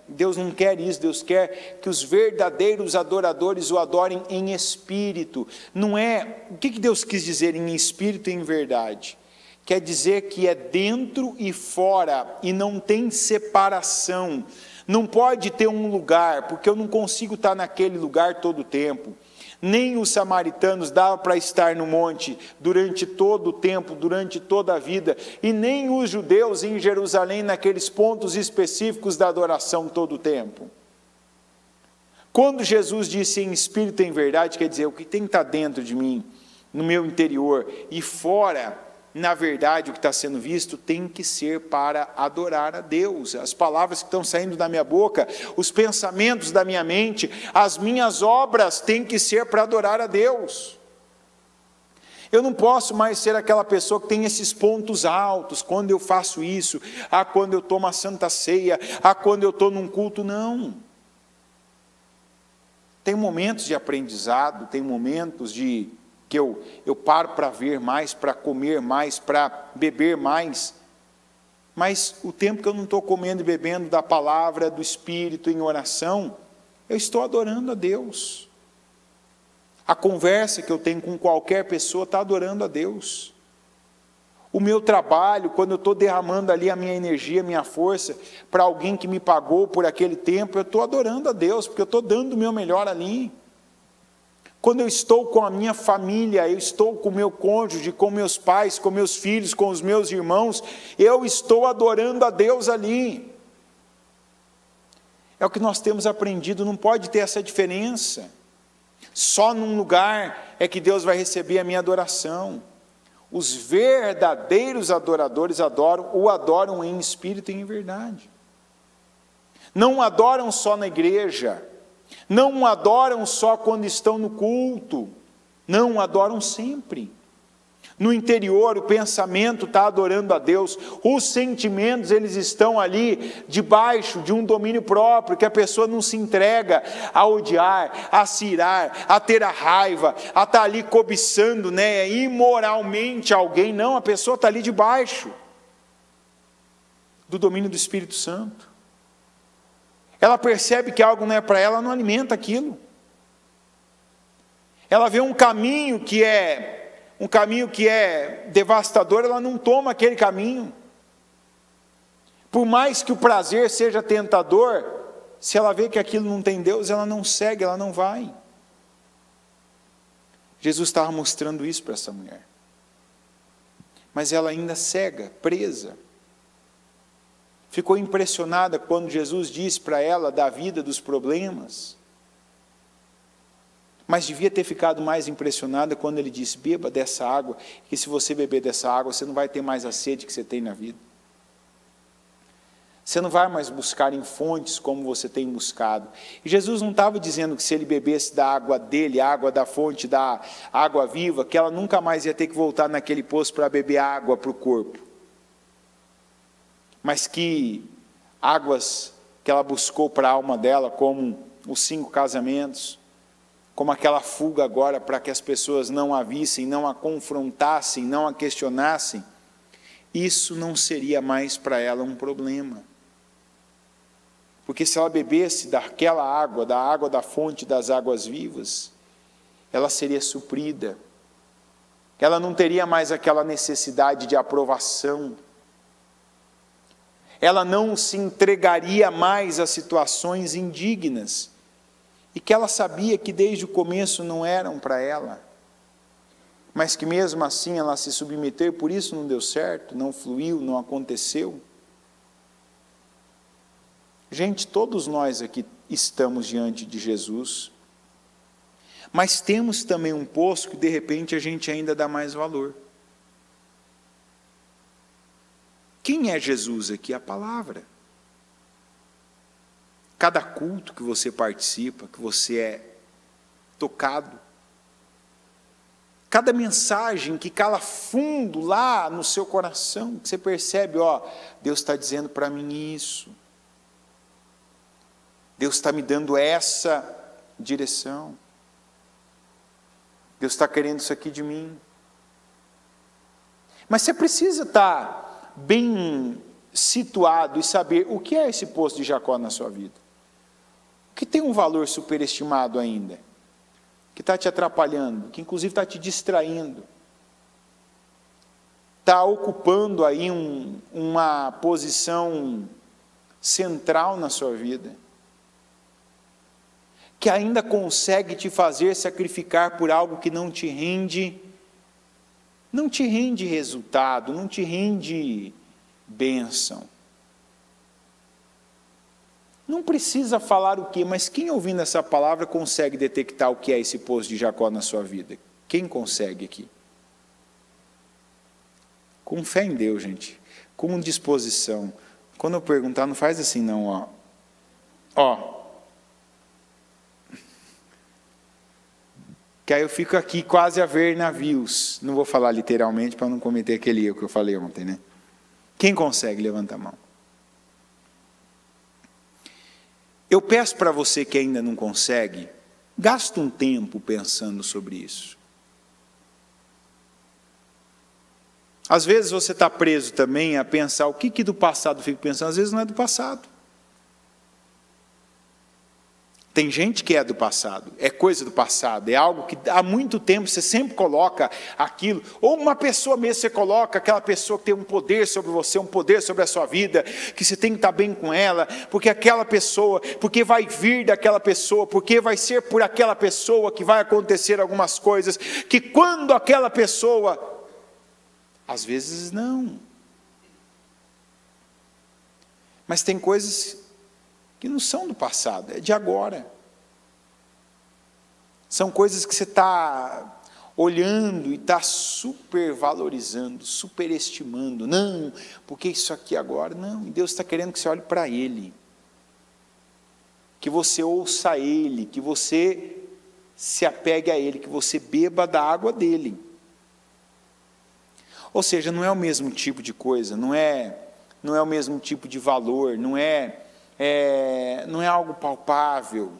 Deus não quer isso. Deus quer que os verdadeiros adoradores o adorem em espírito. Não é. O que Deus quis dizer em espírito e em verdade? Quer dizer que é dentro e fora, e não tem separação. Não pode ter um lugar, porque eu não consigo estar naquele lugar todo o tempo. Nem os samaritanos davam para estar no monte durante todo o tempo, durante toda a vida, e nem os judeus em Jerusalém naqueles pontos específicos da adoração todo o tempo. Quando Jesus disse em espírito e em verdade, quer dizer, o que tem que estar dentro de mim, no meu interior, e fora, na verdade, o que está sendo visto tem que ser para adorar a Deus. As palavras que estão saindo da minha boca, os pensamentos da minha mente, as minhas obras têm que ser para adorar a Deus. Eu não posso mais ser aquela pessoa que tem esses pontos altos, quando eu faço isso, quando eu tomo a Santa Ceia, quando eu estou num culto, não. Tem momentos de aprendizado, tem momentos que eu paro para ver mais, para comer mais, para beber mais, mas o tempo que eu não estou comendo e bebendo da palavra, do Espírito, em oração, eu estou adorando a Deus. A conversa que eu tenho com qualquer pessoa está adorando a Deus. O meu trabalho, quando eu estou derramando ali a minha energia, a minha força, para alguém que me pagou por aquele tempo, eu estou adorando a Deus, porque eu estou dando o meu melhor ali. Quando eu estou com a minha família, eu estou com o meu cônjuge, com meus pais, com meus filhos, com os meus irmãos, eu estou adorando a Deus ali. É o que nós temos aprendido, não pode ter essa diferença. Só num lugar é que Deus vai receber a minha adoração. Os verdadeiros adoradores o adoram em espírito e em verdade. Não adoram só na igreja, não adoram só quando estão no culto, não, adoram sempre. No interior, o pensamento está adorando a Deus, os sentimentos, eles estão ali, debaixo de um domínio próprio, que a pessoa não se entrega a odiar, a se irar, a ter a raiva, a estar ali cobiçando, imoralmente alguém, não, a pessoa está ali debaixo do domínio do Espírito Santo. Ela percebe que algo não é para ela, ela não alimenta aquilo. Ela vê um caminho que é devastador, ela não toma aquele caminho. Por mais que o prazer seja tentador, se ela vê que aquilo não tem Deus, ela não segue, ela não vai. Jesus estava mostrando isso para essa mulher. Mas ela ainda cega, presa. Ficou impressionada quando Jesus disse para ela da vida, dos problemas. Mas devia ter ficado mais impressionada quando ele disse: beba dessa água, que se você beber dessa água, você não vai ter mais a sede que você tem na vida. Você não vai mais buscar em fontes como você tem buscado. E Jesus não estava dizendo que se ele bebesse da água dele, a água da fonte, da água viva, que ela nunca mais ia ter que voltar naquele poço para beber água para o corpo. Mas que águas que ela buscou para a alma dela, como os 5 casamentos, como aquela fuga agora para que as pessoas não a vissem, não a confrontassem, não a questionassem, isso não seria mais para ela um problema. Porque se ela bebesse daquela água, da água da fonte das águas vivas, ela seria suprida. Ela não teria mais aquela necessidade de aprovação. Ela não se entregaria mais a situações indignas, e que ela sabia que desde o começo não eram para ela, mas que mesmo assim ela se submeteu, e por isso não deu certo, não fluiu, não aconteceu. Gente, todos nós aqui estamos diante de Jesus, mas temos também um poço que de repente a gente ainda dá mais valor. Quem é Jesus aqui? A palavra. Cada culto que você participa, que você é tocado, cada mensagem que cala fundo lá no seu coração, que você percebe, Deus está dizendo para mim isso. Deus está me dando essa direção. Deus está querendo isso aqui de mim. Mas você precisa estar bem situado e saber o que é esse poço de Jacó na sua vida. O que tem um valor superestimado ainda, que está te atrapalhando, que inclusive está te distraindo, está ocupando aí uma posição central na sua vida, que ainda consegue te fazer sacrificar por algo que não te rende resultado, não te rende bênção. Não precisa falar o quê, mas quem ouvindo essa palavra consegue detectar o que é esse poço de Jacó na sua vida? Quem consegue aqui? Com fé em Deus, gente, com disposição. Quando eu perguntar, não faz assim não, que aí eu fico aqui quase a ver navios. Não vou falar literalmente para não cometer aquele erro que eu falei ontem, né? Quem consegue? Levanta a mão. Eu peço para você que ainda não consegue, gasta um tempo pensando sobre isso. Às vezes você está preso também a pensar o que do passado eu fico pensando, às vezes não é do passado. Tem gente que é do passado, é coisa do passado, é algo que há muito tempo você sempre coloca aquilo, ou uma pessoa mesmo você coloca, aquela pessoa que tem um poder sobre você, um poder sobre a sua vida, que você tem que estar bem com ela, porque aquela pessoa, porque vai vir daquela pessoa, porque vai ser por aquela pessoa que vai acontecer algumas coisas, que quando aquela pessoa, às vezes não. Mas tem coisas que não são do passado, é de agora. São coisas que você está olhando e está supervalorizando, superestimando. Não, porque isso aqui agora, não. E Deus está querendo que você olhe para Ele. Que você ouça Ele, que você se apegue a Ele, que você beba da água dEle. Ou seja, não é o mesmo tipo de coisa, não é o mesmo tipo de valor, não é algo palpável.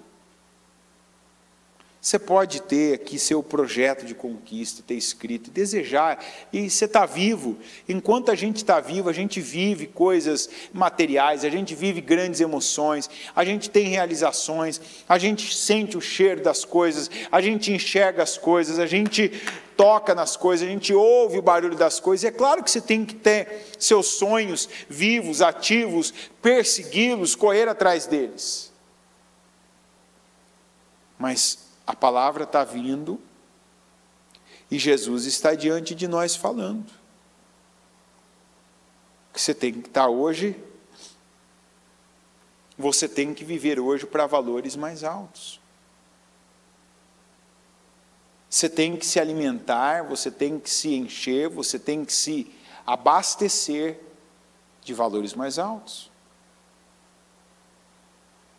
Você pode ter aqui seu projeto de conquista, ter escrito, desejar, e você está vivo. Enquanto a gente está vivo, a gente vive coisas materiais, a gente vive grandes emoções, a gente tem realizações, a gente sente o cheiro das coisas, a gente enxerga as coisas, a gente toca nas coisas, a gente ouve o barulho das coisas. É claro que você tem que ter seus sonhos vivos, ativos, persegui-los, correr atrás deles. Mas a palavra está vindo e Jesus está diante de nós falando. Que você tem que estar hoje, você tem que viver hoje para valores mais altos. Você tem que se alimentar, você tem que se encher, você tem que se abastecer de valores mais altos.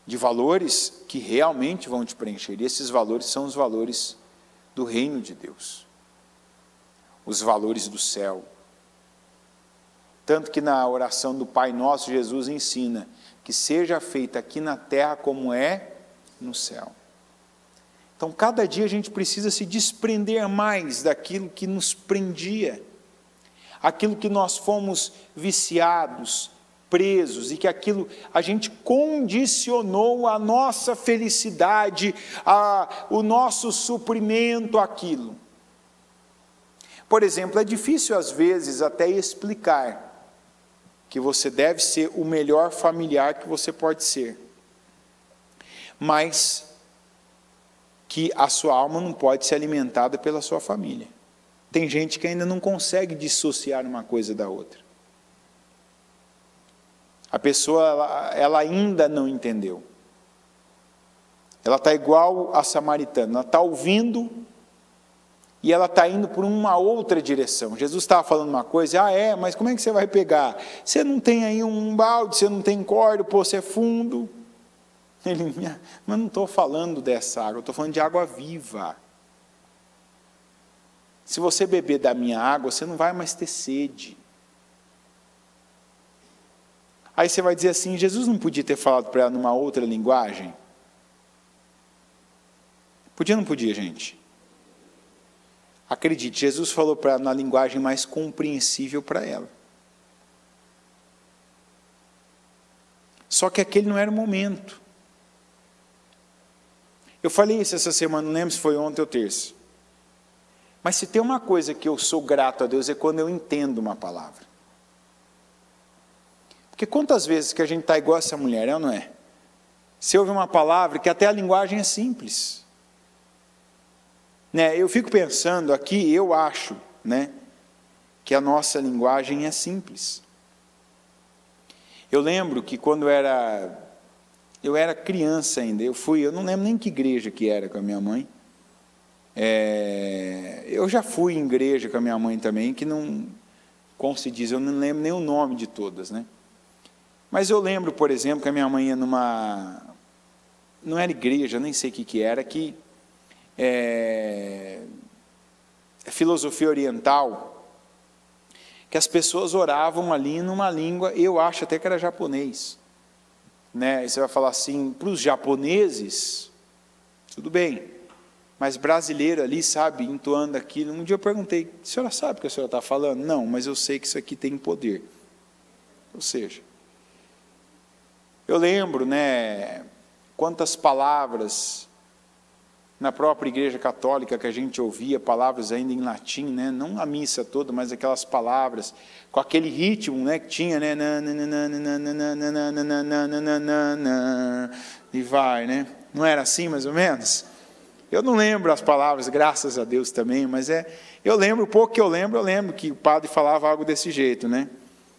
De valores que realmente vão te preencher. E esses valores são os valores do reino de Deus. Os valores do céu. Tanto que na oração do Pai Nosso, Jesus ensina que seja feita aqui na terra como é no céu. Então, cada dia a gente precisa se desprender mais daquilo que nos prendia, aquilo que nós fomos viciados, presos, e que aquilo a gente condicionou a nossa felicidade, o nosso suprimento àquilo. Por exemplo, é difícil às vezes até explicar que você deve ser o melhor familiar que você pode ser, mas que a sua alma não pode ser alimentada pela sua família. Tem gente que ainda não consegue dissociar uma coisa da outra. A pessoa, ela ainda não entendeu. Ela está igual a samaritana, ela está ouvindo e ela está indo por uma outra direção. Jesus estava falando uma coisa, mas como é que você vai pegar? Você não tem aí um balde, você não tem corda, o poço é fundo. Ele, mas não estou falando dessa água, eu estou falando de água viva. Se você beber da minha água, você não vai mais ter sede. Aí você vai dizer assim, Jesus não podia ter falado para ela numa outra linguagem? Podia ou não podia, gente? Acredite, Jesus falou para ela na linguagem mais compreensível para ela. Só que aquele não era o momento. Eu falei isso essa semana, não lembro se foi ontem ou terça. Mas se tem uma coisa que eu sou grato a Deus é quando eu entendo uma palavra. Porque quantas vezes que a gente está igual essa mulher, é ou não é? Você ouve uma palavra que até a linguagem é simples. Eu fico pensando aqui, eu acho, que a nossa linguagem é simples. Eu lembro que quando eu era criança ainda, eu não lembro nem que igreja que era com a minha mãe. Eu já fui em igreja com a minha mãe também, que não, como se diz, eu não lembro nem o nome de todas, Mas eu lembro, por exemplo, que a minha mãe ia não era igreja, nem sei o que era, que filosofia oriental, que as pessoas oravam ali numa língua, eu acho até que era japonês. E você vai falar assim, para os japoneses, tudo bem, mas brasileiro ali, sabe, entoando aquilo. Um dia eu perguntei, a senhora sabe o que a senhora está falando? Não, mas eu sei que isso aqui tem poder. Ou seja, eu lembro, quantas palavras na própria igreja católica que a gente ouvia, palavras ainda em latim, não a missa toda, mas aquelas palavras, com aquele ritmo, que tinha, e vai, não era assim mais ou menos? Eu não lembro as palavras, graças a Deus também, mas eu lembro, o pouco que eu lembro que o padre falava algo desse jeito,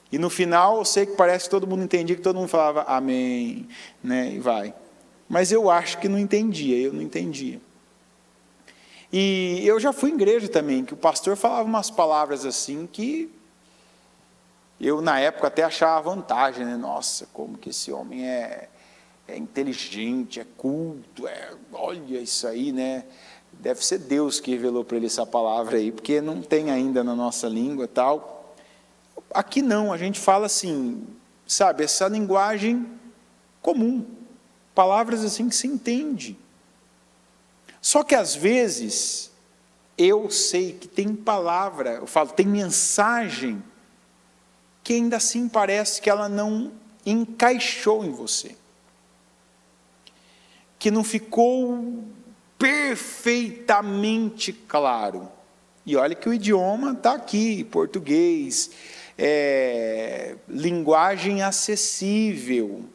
E no final, eu sei que parece que todo mundo entendia, que todo mundo falava amém, e vai. Mas eu acho que não entendia, eu não entendia. E eu já fui em igreja também, que o pastor falava umas palavras assim que eu, na época, até achava vantagem, Nossa, como que esse homem é inteligente, é culto, olha isso aí, Deve ser Deus que revelou para ele essa palavra aí, porque não tem ainda na nossa língua e tal. Aqui não, a gente fala assim, sabe, essa linguagem comum, palavras assim que se entende. Só que às vezes, eu sei que tem palavra, tem mensagem, que ainda assim parece que ela não encaixou em você. Que não ficou perfeitamente claro. E olha que o idioma está aqui, português, linguagem acessível,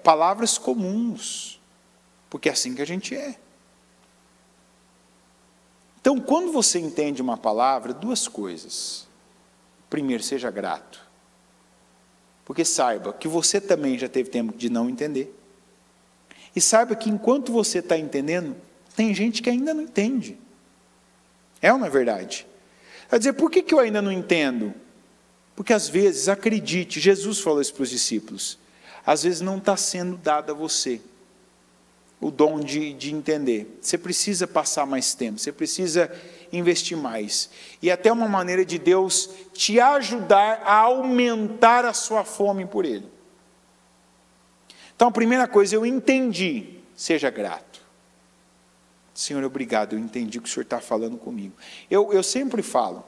palavras comuns, porque é assim que a gente é. Então, quando você entende uma palavra, duas coisas. Primeiro, seja grato, porque saiba que você também já teve tempo de não entender, e saiba que enquanto você está entendendo, tem gente que ainda não entende. É ou não é verdade? Vai dizer, por que eu ainda não entendo? Porque às vezes, acredite, Jesus falou isso para os discípulos, às vezes não está sendo dado a você o dom de entender. Você precisa passar mais tempo, você precisa investir mais. E até uma maneira de Deus te ajudar a aumentar a sua fome por Ele. Então, a primeira coisa, eu entendi, seja grato. Senhor, obrigado, eu entendi o que o Senhor está falando comigo. Eu sempre falo,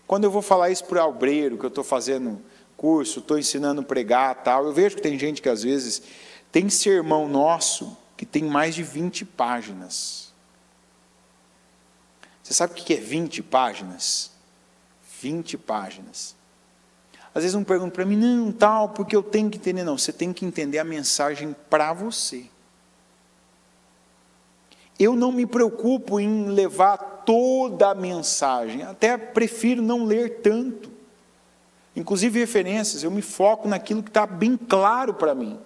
quando eu vou falar isso para o obreiro, que eu estou fazendo curso, estou ensinando a pregar, tal, eu vejo que tem gente que às vezes tem sermão nosso, que tem mais de 20 páginas. Você sabe o que é 20 páginas? 20 páginas. Às vezes um pergunta para mim, não, tal, porque eu tenho que entender. Não, você tem que entender a mensagem para você. Eu não me preocupo em levar toda a mensagem, até prefiro não ler tanto. Inclusive referências, eu me foco naquilo que está bem claro para mim.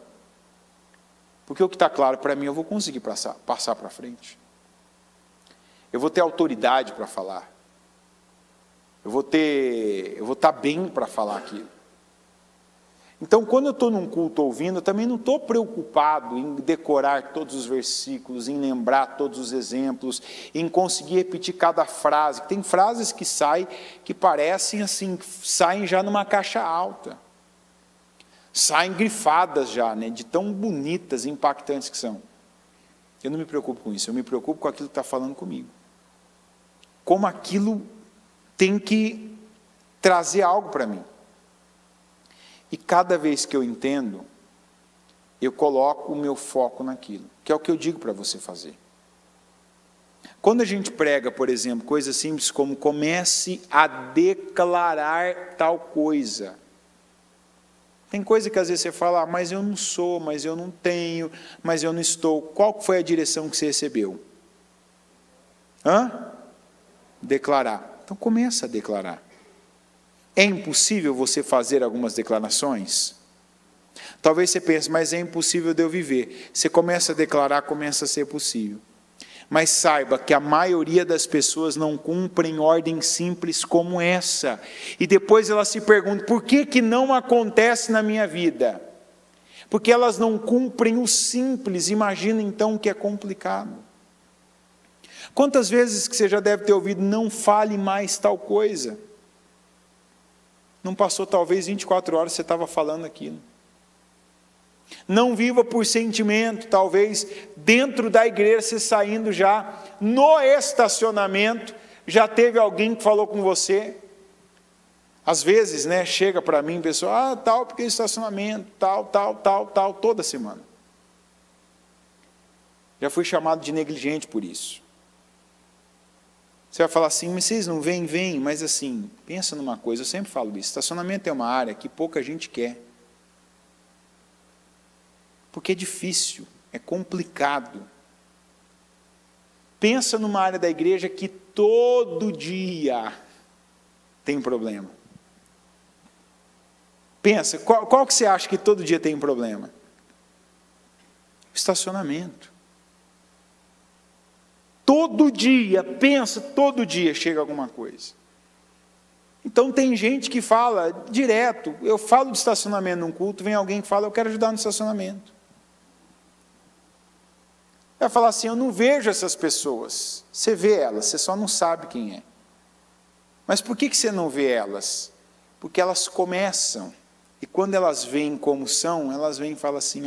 Porque o que está claro para mim, eu vou conseguir passar para frente. eu vou ter autoridade para falar, eu vou estar bem para falar aquilo. Então, quando eu estou num culto ouvindo, eu também não estou preocupado em decorar todos os versículos, em lembrar todos os exemplos, em conseguir repetir cada frase. Tem frases que saem, que parecem assim, saem já numa caixa alta. Saem grifadas já, né, de tão bonitas e impactantes que são. Eu não me preocupo com isso, eu me preocupo com aquilo que está falando comigo. Como aquilo tem que trazer algo para mim. E cada vez que eu entendo, eu coloco o meu foco naquilo, que é o que eu digo para você fazer. Quando a gente prega, por exemplo, coisas simples como comece a declarar tal coisa. Tem coisa que às vezes você fala, mas eu não sou, mas eu não tenho, mas eu não estou. Qual foi a direção que você recebeu? Declarar. Então começa a declarar. É impossível você fazer algumas declarações? Talvez você pense, mas é impossível de eu viver. Você começa a declarar, começa a ser possível. Mas saiba que a maioria das pessoas não cumprem ordens simples como essa. E depois elas se perguntam, por que não acontece na minha vida? Porque elas não cumprem o simples, imagina então o que é complicado. Quantas vezes que você já deve ter ouvido, não fale mais tal coisa? Não passou talvez 24 horas você estava falando aquilo. Não viva por sentimento, talvez dentro da igreja você saindo já, no estacionamento, já teve alguém que falou com você. Às vezes, né, chega para mim, pessoal, tal, porque estacionamento, tal, toda semana. Já fui chamado de negligente por isso. Você vai falar assim, mas vocês não vêm? Vêm, mas assim, pensa numa coisa, eu sempre falo isso, estacionamento é uma área que pouca gente quer. Porque é difícil, é complicado. Pensa numa área da igreja que todo dia tem problema. Pensa, qual que você acha que todo dia tem problema? Estacionamento. Todo dia, pensa, todo dia chega alguma coisa. Então tem gente que fala direto, eu falo de estacionamento num culto, vem alguém que fala, eu quero ajudar no estacionamento. Vai falar assim, eu não vejo essas pessoas. Você vê elas, você só não sabe quem é. Mas por que você não vê elas? Porque elas começam, e quando elas veem como são, elas vêm e falam assim,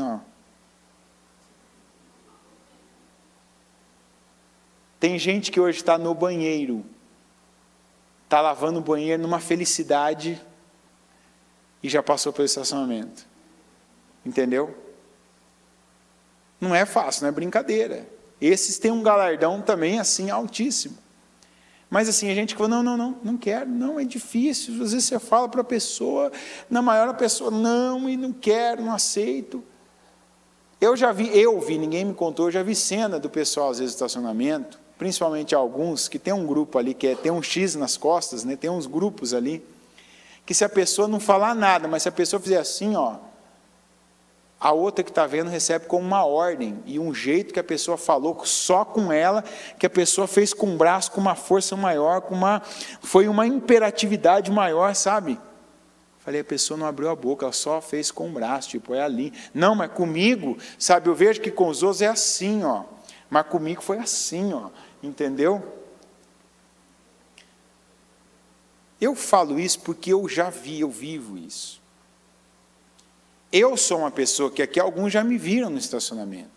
tem gente que hoje está no banheiro, está lavando o banheiro numa felicidade e já passou pelo estacionamento. Entendeu? Não é fácil, não é brincadeira. Esses têm um galardão também assim altíssimo. Mas assim, a gente fala, não quero, não, é difícil. Às vezes você fala para a pessoa, na maior a pessoa, não, e não quero, não aceito. Eu vi, ninguém me contou, eu já vi cena do pessoal às vezes no estacionamento, principalmente alguns, que tem um grupo ali, que tem um X nas costas, né? Tem uns grupos ali, que se a pessoa não falar nada, mas se a pessoa fizer assim, a outra que está vendo recebe como uma ordem, e um jeito que a pessoa falou só com ela, que a pessoa fez com o braço, com uma força maior, foi uma imperatividade maior, sabe? Falei, a pessoa não abriu a boca, ela só fez com o braço, tipo, é ali. Não, mas comigo, sabe, eu vejo que com os outros é assim, mas comigo foi assim, entendeu? Eu falo isso porque eu já vi, eu vivo isso. Eu sou uma pessoa que aqui alguns já me viram no estacionamento.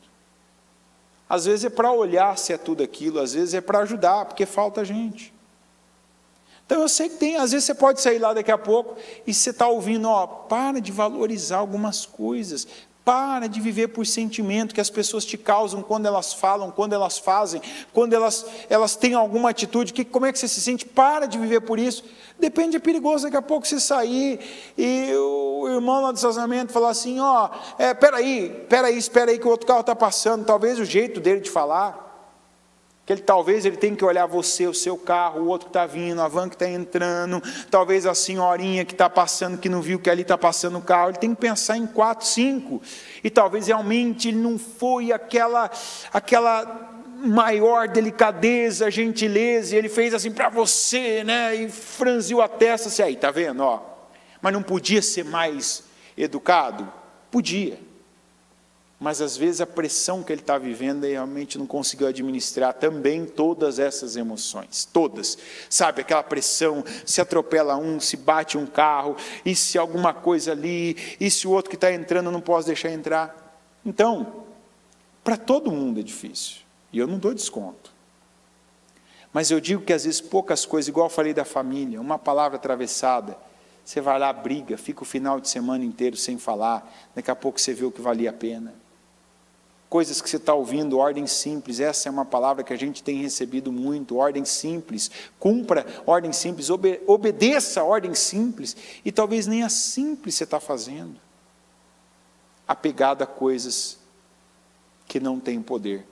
Às vezes é para olhar se é tudo aquilo, às vezes é para ajudar, porque falta gente. Então eu sei que às vezes você pode sair lá daqui a pouco e você está ouvindo, para de valorizar algumas coisas, para de viver por sentimento que as pessoas te causam quando elas falam, quando elas fazem, quando elas têm alguma atitude, como é que você se sente? Para de viver por isso. Depende, é perigoso daqui a pouco você sair e o irmão lá do estacionamento falar assim, espera aí que o outro carro está passando, talvez o jeito dele de falar, talvez ele tenha que olhar você, o seu carro, o outro que está vindo, a van que está entrando, talvez a senhorinha que está passando, que não viu que ali está passando o carro, ele tem que pensar em 4, 5, e talvez realmente ele não foi aquela maior delicadeza, gentileza, e ele fez assim para você, né? E franziu a testa, assim, aí, tá vendo, ó? Mas não podia ser mais educado? Podia. Mas às vezes a pressão que ele está vivendo, ele realmente não conseguiu administrar também todas essas emoções, todas. Sabe, aquela pressão, se atropela um, se bate um carro, e se alguma coisa ali, e se o outro que está entrando eu não posso deixar entrar. Então, para todo mundo é difícil, e eu não dou desconto. Mas eu digo que às vezes poucas coisas, igual eu falei da família, uma palavra atravessada, você vai lá, briga, fica o final de semana inteiro sem falar, daqui a pouco você vê o que valia a pena. Coisas que você está ouvindo, ordem simples, essa é uma palavra que a gente tem recebido muito, ordem simples, cumpra ordem simples, obedeça a ordem simples, e talvez nem a simples você está fazendo, apegado a coisas que não têm poder,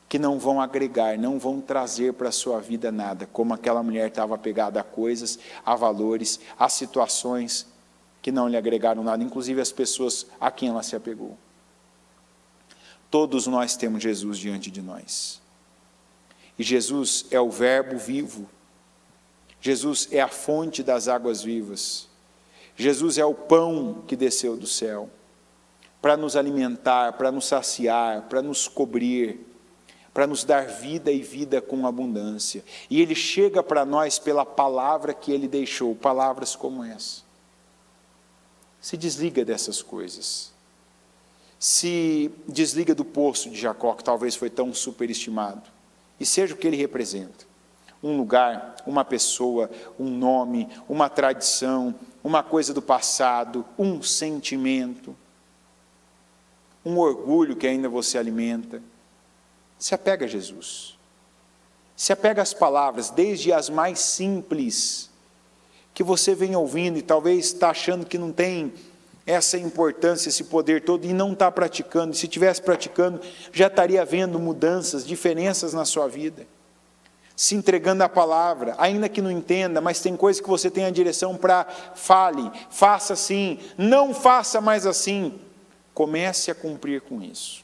que não vão agregar, não vão trazer para a sua vida nada, como aquela mulher estava apegada a coisas, a valores, a situações que não lhe agregaram nada, inclusive as pessoas a quem ela se apegou. Todos nós temos Jesus diante de nós. E Jesus é o verbo vivo. Jesus é a fonte das águas vivas. Jesus é o pão que desceu do céu para nos alimentar, para nos saciar, para nos cobrir, para nos dar vida e vida com abundância. E Ele chega para nós pela palavra que Ele deixou, palavras como essa. Se desliga dessas coisas. Se desliga do poço de Jacó, que talvez foi tão superestimado, e seja o que ele representa. Um lugar, uma pessoa, um nome, uma tradição, uma coisa do passado, um sentimento, um orgulho que ainda você alimenta. Se apega a Jesus. Se apega às palavras, desde as mais simples, que você vem ouvindo e talvez está achando que não tem essa importância, esse poder todo, e não está praticando. Se estivesse praticando, já estaria vendo mudanças, diferenças na sua vida. Se entregando à palavra, ainda que não entenda, mas tem coisas que você tem a direção para fale, faça assim, não faça mais assim. Comece a cumprir com isso.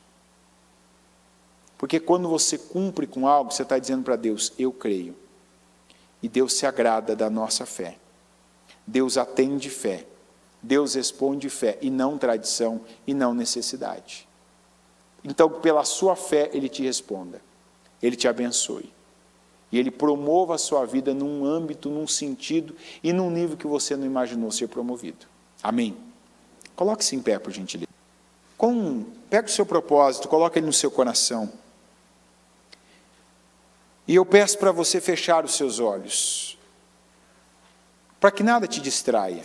Porque quando você cumpre com algo, você está dizendo para Deus, eu creio. E Deus se agrada da nossa fé. Deus atende fé. Deus responde fé, e não tradição, e não necessidade. Então, pela sua fé, Ele te responda. Ele te abençoe. E Ele promova a sua vida num âmbito, num sentido, e num nível que você não imaginou ser promovido. Amém? Coloque-se em pé, por gentileza. Pega o seu propósito, coloque ele no seu coração. E eu peço para você fechar os seus olhos, para que nada te distraia.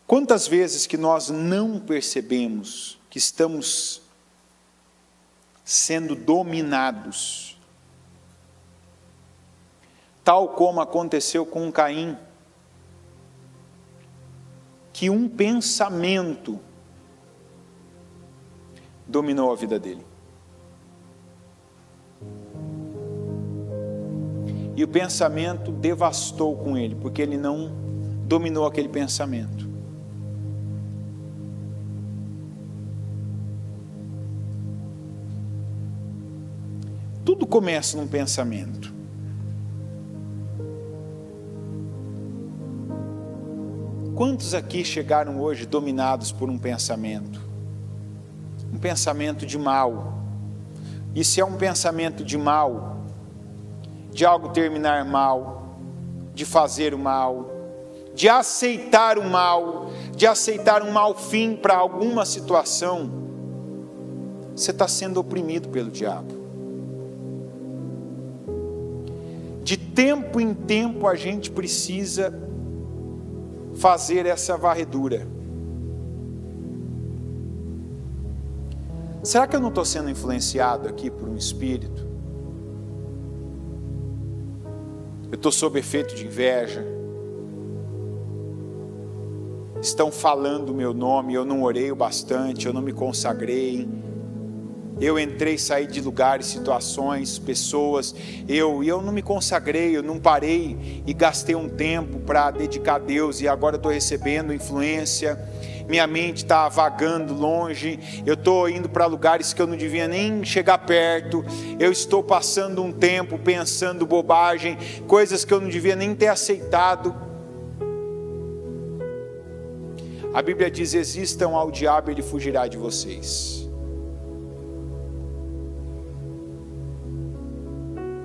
Quantas vezes que nós não percebemos que estamos sendo dominados, tal como aconteceu com Caim, que um pensamento dominou a vida dele. E o pensamento devastou com ele, porque ele não dominou aquele pensamento. Tudo começa num pensamento. Quantos aqui chegaram hoje dominados por um pensamento? Um pensamento de mal. E se é um pensamento de mal, de algo terminar mal, de fazer o mal, de aceitar o mal, de aceitar um mau fim para alguma situação, você está sendo oprimido pelo diabo. De tempo em tempo a gente precisa fazer essa varredura. Será que eu não estou sendo influenciado aqui por um espírito? Eu estou sob efeito de inveja? Estão falando o meu nome, eu não orei o bastante, eu não me consagrei, Eu entrei e saí de lugares, situações, pessoas. Eu não me consagrei, eu não parei e gastei um tempo para dedicar a Deus. E agora eu estou recebendo influência. Minha mente está vagando longe. Eu estou indo para lugares que eu não devia nem chegar perto. Eu estou passando um tempo pensando bobagem, coisas que eu não devia nem ter aceitado. A Bíblia diz: resistam ao diabo, ele fugirá de vocês.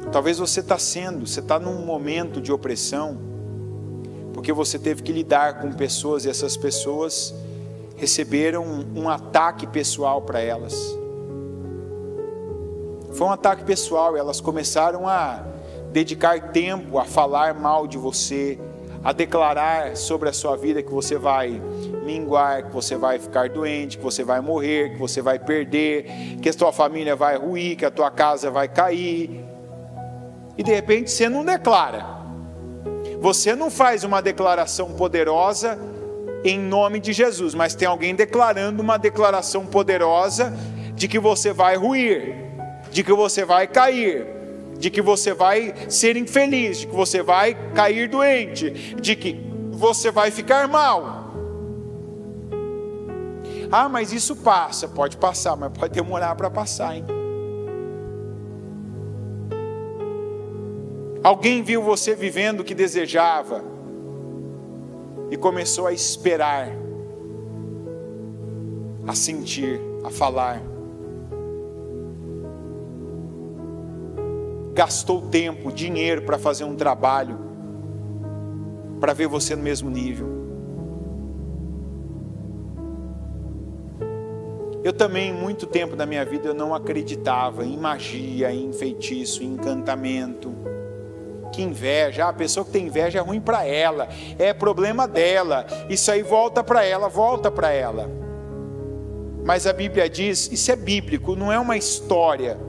Talvez você está num momento de opressão, porque você teve que lidar com pessoas e essas pessoas receberam um ataque pessoal para elas. Foi um ataque pessoal, elas começaram a dedicar tempo a falar mal de você, a declarar sobre a sua vida que você vai minguar, que você vai ficar doente, que você vai morrer, que você vai perder, que a sua família vai ruir, que a tua casa vai cair. E de repente você não declara, você não faz uma declaração poderosa em nome de Jesus, mas tem alguém declarando uma declaração poderosa de que você vai ruir, de que você vai cair, de que você vai ser infeliz, de que você vai cair doente, de que você vai ficar mal. Ah, mas isso passa. Pode passar, mas pode demorar para passar, hein? Alguém viu você vivendo o que desejava e começou a esperar, a sentir, a falar. Gastou tempo, dinheiro para fazer um trabalho, para ver você no mesmo nível. Eu também, muito tempo da minha vida, eu não acreditava em magia, em feitiço, em encantamento. Que inveja, a pessoa que tem inveja é ruim para ela, é problema dela, isso aí volta para ela. Mas a Bíblia diz, isso é bíblico, não é uma história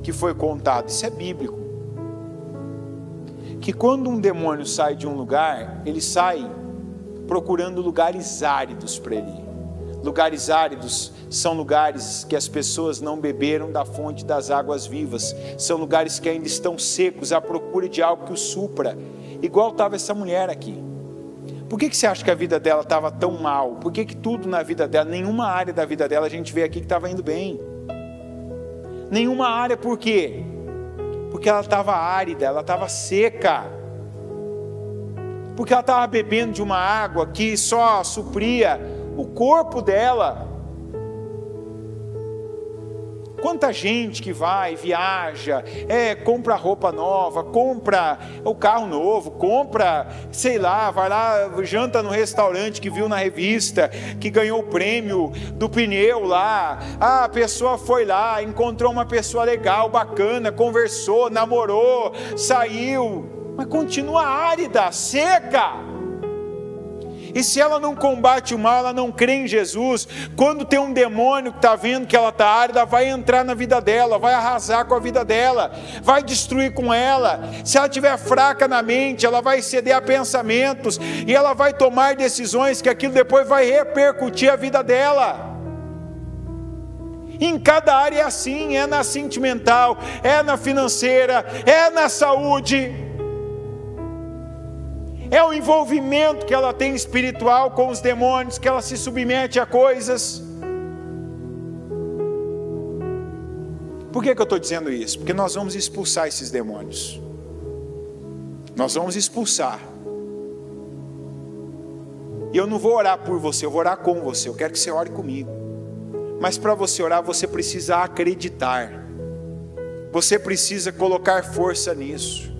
que foi contada, isso é bíblico, que quando um demônio sai de um lugar, ele sai procurando lugares áridos para ele ir. Lugares áridos são lugares que as pessoas não beberam da fonte das águas vivas, são lugares que ainda estão secos, à procura de algo que os supra, igual estava essa mulher aqui. Por que você acha que a vida dela estava tão mal? Por que tudo na vida dela, nenhuma área da vida dela a gente vê aqui que estava indo bem? Nenhuma área, por quê? Porque ela estava árida, ela estava seca, porque ela estava bebendo de uma água que só supria o corpo dela. Quanta gente que vai, viaja, compra roupa nova, compra o carro novo, compra, sei lá, vai lá, janta no restaurante que viu na revista, que ganhou o prêmio do pneu lá. A pessoa foi lá, encontrou uma pessoa legal, bacana, conversou, namorou, saiu, mas continua árida, seca. E se ela não combate o mal, ela não crê em Jesus, quando tem um demônio que está vendo que ela está árida, vai entrar na vida dela, vai arrasar com a vida dela, vai destruir com ela. Se ela estiver fraca na mente, ela vai ceder a pensamentos, e ela vai tomar decisões que aquilo depois vai repercutir a vida dela. Em cada área é assim, é na sentimental, é na financeira, é na saúde. É o envolvimento que ela tem espiritual com os demônios, que ela se submete a coisas. Por que eu estou dizendo isso? Porque nós vamos expulsar esses demônios. Nós vamos expulsar. E eu não vou orar por você, eu vou orar com você. Eu quero que você ore comigo. Mas para você orar, você precisa acreditar. Você precisa colocar força nisso.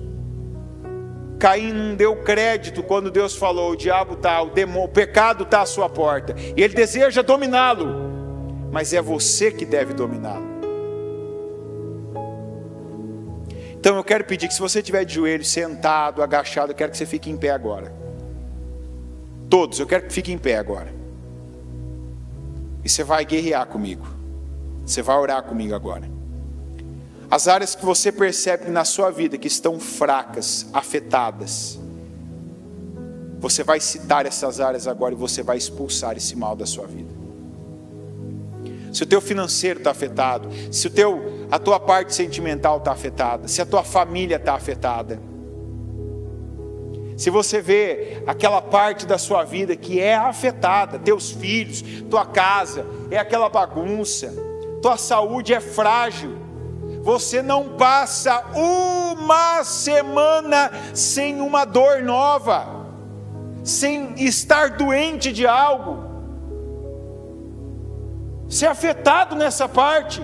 Caim não deu crédito quando Deus falou: o diabo está, o pecado está à sua porta, e ele deseja dominá-lo, mas é você que deve dominá-lo. Então eu quero pedir que, se você estiver de joelho, sentado, agachado, eu quero que você fique em pé agora. Todos, eu quero que fique em pé agora. E você vai guerrear comigo, você vai orar comigo agora. As áreas que você percebe na sua vida que estão fracas, afetadas, você vai citar essas áreas agora e você vai expulsar esse mal da sua vida. se o teu financeiro está afetado, se a tua parte sentimental está afetada, se a tua família está afetada, se você vê aquela parte da sua vida que é afetada, teus filhos, tua casa, é aquela bagunça, tua saúde é frágil, você não passa uma semana sem uma dor nova, sem estar doente de algo, ser afetado nessa parte.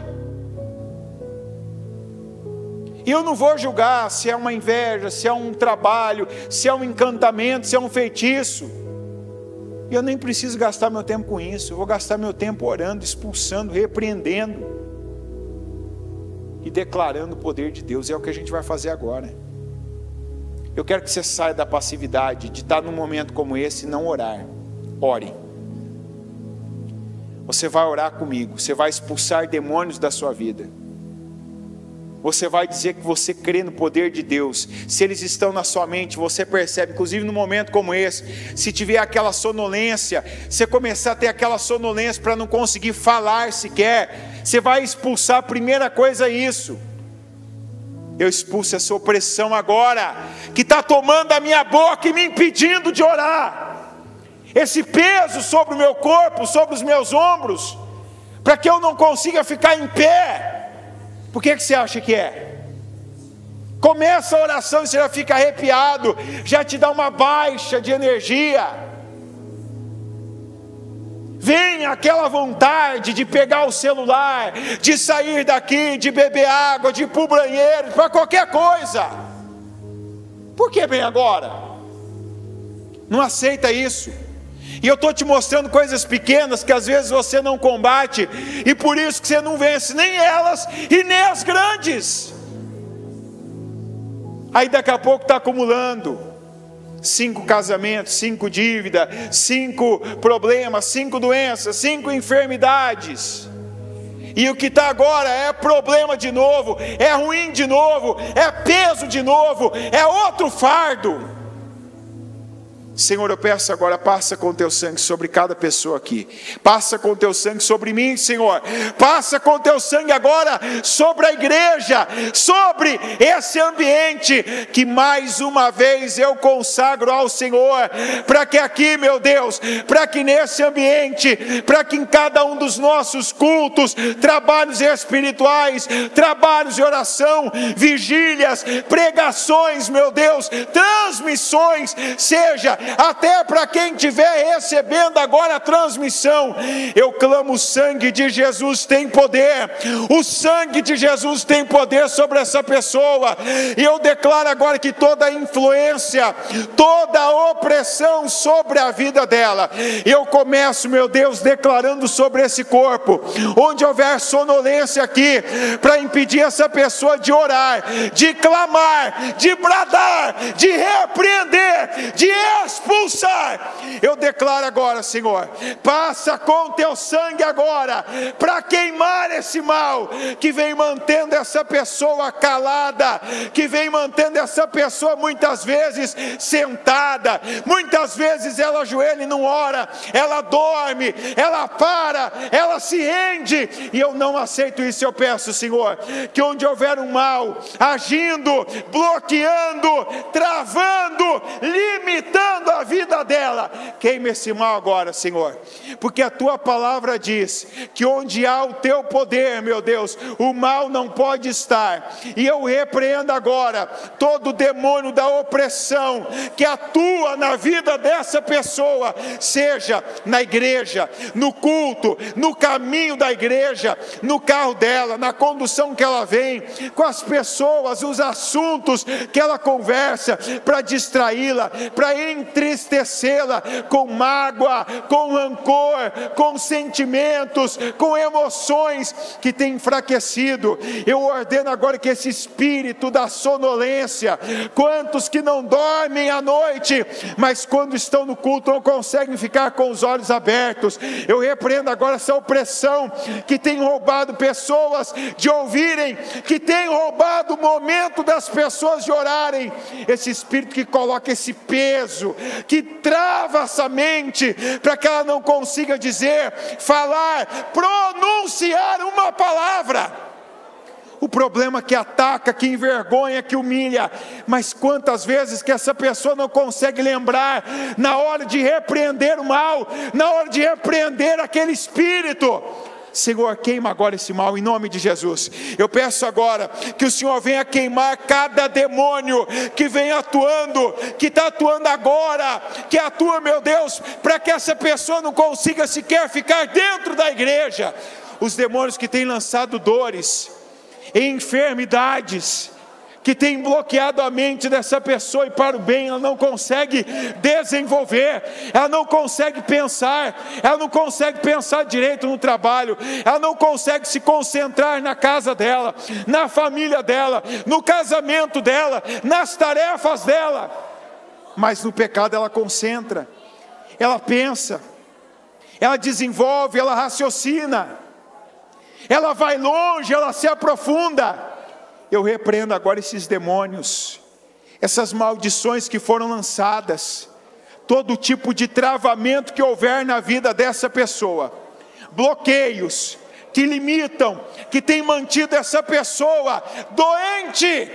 E eu não vou julgar se é uma inveja, se é um trabalho, se é um encantamento, se é um feitiço. E eu nem preciso gastar meu tempo com isso. Eu vou gastar meu tempo orando, expulsando, repreendendo e declarando o poder de Deus. É o que a gente vai fazer agora. Eu quero que você saia da passividade, de estar num momento como esse e não orar. Ore. Você vai orar comigo, você vai expulsar demônios da sua vida. Você vai dizer que você crê no poder de Deus. Se eles estão na sua mente, você percebe, inclusive num momento como esse, se tiver aquela sonolência, você começar a ter aquela sonolência para não conseguir falar sequer, você vai expulsar, a primeira coisa é isso. Eu expulso essa opressão agora, que está tomando a minha boca e me impedindo de orar. Esse peso sobre o meu corpo, sobre os meus ombros, para que eu não consiga ficar em pé. Por que você acha que é? Começa a oração e você já fica arrepiado, já te dá uma baixa de energia. Vem aquela vontade de pegar o celular, de sair daqui, de beber água, de ir para o banheiro, para qualquer coisa. Por que bem agora? Não aceita isso. E eu estou te mostrando coisas pequenas que às vezes você não combate, e por isso que você não vence nem elas e nem as grandes. Aí daqui a pouco está acumulando 5 casamentos, 5 dívidas, 5 problemas, 5 doenças, 5 enfermidades. E o que está agora é problema de novo, é ruim de novo, é peso de novo, é outro fardo. Senhor, eu peço agora, passa com o teu sangue sobre cada pessoa aqui, passa com o teu sangue sobre mim, Senhor, passa com o teu sangue agora sobre a igreja, sobre esse ambiente, que mais uma vez eu consagro ao Senhor, para que aqui, meu Deus, para que nesse ambiente, para que em cada um dos nossos cultos, trabalhos espirituais, trabalhos de oração, vigílias, pregações, meu Deus, transmissões, seja até para quem estiver recebendo agora a transmissão, eu clamo: o sangue de Jesus tem poder, o sangue de Jesus tem poder sobre essa pessoa, e eu declaro agora que toda influência, toda opressão sobre a vida dela, eu começo, meu Deus, declarando sobre esse corpo, onde houver sonolência aqui, para impedir essa pessoa de orar, de clamar, de bradar, de repreender, de expulsar. Eu declaro agora, Senhor, passa com teu sangue agora, para queimar esse mal, que vem mantendo essa pessoa calada, que vem mantendo essa pessoa muitas vezes sentada, muitas vezes ela ajoelha e não ora, ela dorme, ela para, ela se rende, e eu não aceito isso. Eu peço, Senhor, que onde houver um mal agindo, bloqueando, travando, limitando a vida dela, queime esse mal agora, Senhor, porque a tua palavra diz que onde há o teu poder, meu Deus, o mal não pode estar. E eu repreendo agora todo demônio da opressão que atua na vida dessa pessoa, seja na igreja, no culto, no caminho da igreja, no carro dela, na condução que ela vem, com as pessoas, os assuntos que ela conversa, para distraí-la, para entristecê-la com mágoa, com rancor, com sentimentos, com emoções que tem enfraquecido. Eu ordeno agora que esse espírito da sonolência, quantos que não dormem à noite, mas quando estão no culto não conseguem ficar com os olhos abertos, eu repreendo agora essa opressão que tem roubado pessoas de ouvirem, que tem roubado o momento das pessoas de orarem, esse espírito que coloca esse peso, que trava essa mente, para que ela não consiga dizer, falar, pronunciar uma palavra. O problema que ataca, que envergonha, que humilha, mas quantas vezes que essa pessoa não consegue lembrar, na hora de repreender o mal, na hora de repreender aquele espírito. Senhor, queima agora esse mal em nome de Jesus. Eu peço agora que o Senhor venha queimar cada demônio que vem atuando, que está atuando agora, que atua, meu Deus, para que essa pessoa não consiga sequer ficar dentro da igreja. Os demônios que têm lançado dores, enfermidades, que tem bloqueado a mente dessa pessoa, e para o bem ela não consegue desenvolver, ela não consegue pensar, ela não consegue pensar direito no trabalho, ela não consegue se concentrar na casa dela, na família dela, no casamento dela, nas tarefas dela, mas no pecado ela concentra, ela pensa, ela desenvolve, ela raciocina, ela vai longe, ela se aprofunda. Eu repreendo agora esses demônios, essas maldições que foram lançadas, todo tipo de travamento que houver na vida dessa pessoa, bloqueios que limitam, que tem mantido essa pessoa doente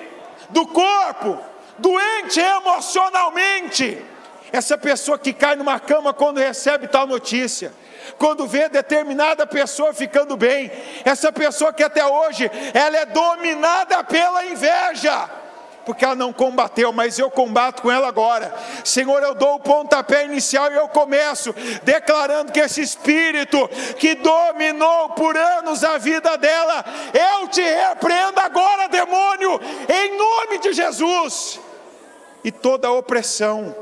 do corpo, doente emocionalmente, essa pessoa que cai numa cama quando recebe tal notícia, quando vê determinada pessoa ficando bem, essa pessoa que até hoje ela é dominada pela inveja, porque ela não combateu, mas eu combato com ela agora. Senhor, eu dou o pontapé inicial e eu começo declarando que esse espírito que dominou por anos a vida dela, eu te repreendo agora, demônio, em nome de Jesus. E toda a opressão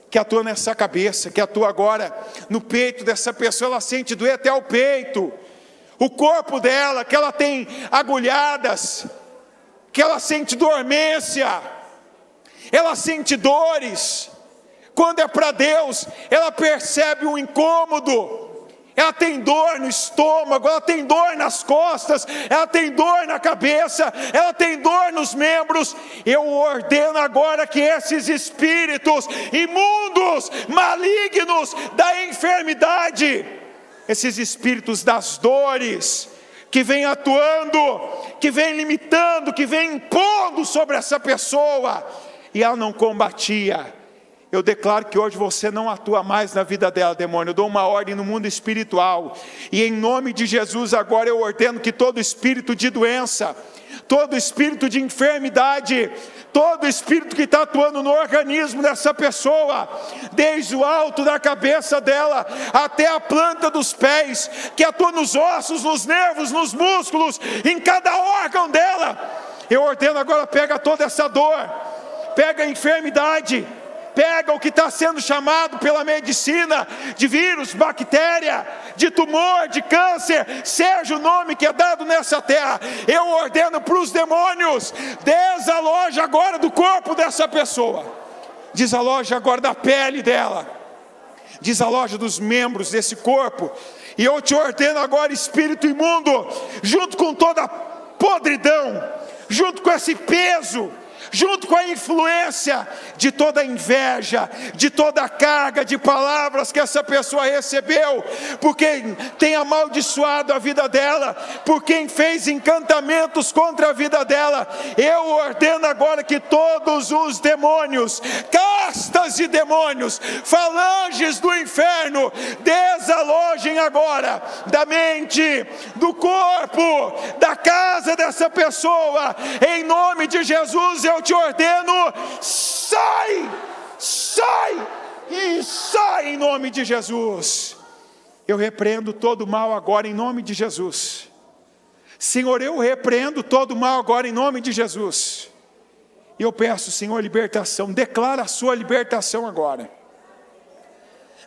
que atua nessa cabeça, que atua agora no peito dessa pessoa, ela sente doer até o peito, o corpo dela, que ela tem agulhadas, que ela sente dormência, ela sente dores. Quando é para Deus, ela percebe um incômodo, ela tem dor no estômago, ela tem dor nas costas, ela tem dor na cabeça, ela tem dor nos membros. Eu ordeno agora que esses espíritos imundos, malignos da enfermidade, esses espíritos das dores, que vem atuando, que vem limitando, que vem impondo sobre essa pessoa, e ela não combatia, eu declaro que hoje você não atua mais na vida dela, demônio. Eu dou uma ordem no mundo espiritual, e em nome de Jesus agora eu ordeno que todo espírito de doença, todo espírito de enfermidade, todo espírito que está atuando no organismo dessa pessoa, desde o alto da cabeça dela até a planta dos pés, que atua nos ossos, nos nervos, nos músculos, em cada órgão dela, eu ordeno agora, pega toda essa dor, pega a enfermidade, pega o que está sendo chamado pela medicina de vírus, bactéria, de tumor, de câncer, seja o nome que é dado nessa terra, eu ordeno para os demônios, desaloja agora do corpo dessa pessoa, desaloja agora da pele dela, desaloja dos membros desse corpo, e eu te ordeno agora, espírito imundo, junto com toda a podridão, junto com esse peso, junto com a influência de toda a inveja, de toda a carga de palavras que essa pessoa recebeu, por quem tem amaldiçoado a vida dela, por quem fez encantamentos contra a vida dela, eu ordeno agora que todos os demônios, castas de demônios, falanges do inferno, desalojem agora da mente, do corpo, da casa dessa pessoa, em nome de Jesus. Eu te ordeno, sai, sai e sai em nome de Jesus. Eu repreendo todo mal agora em nome de Jesus. Senhor, eu repreendo todo mal agora em nome de Jesus. E eu peço, Senhor, libertação. Declara a sua libertação agora.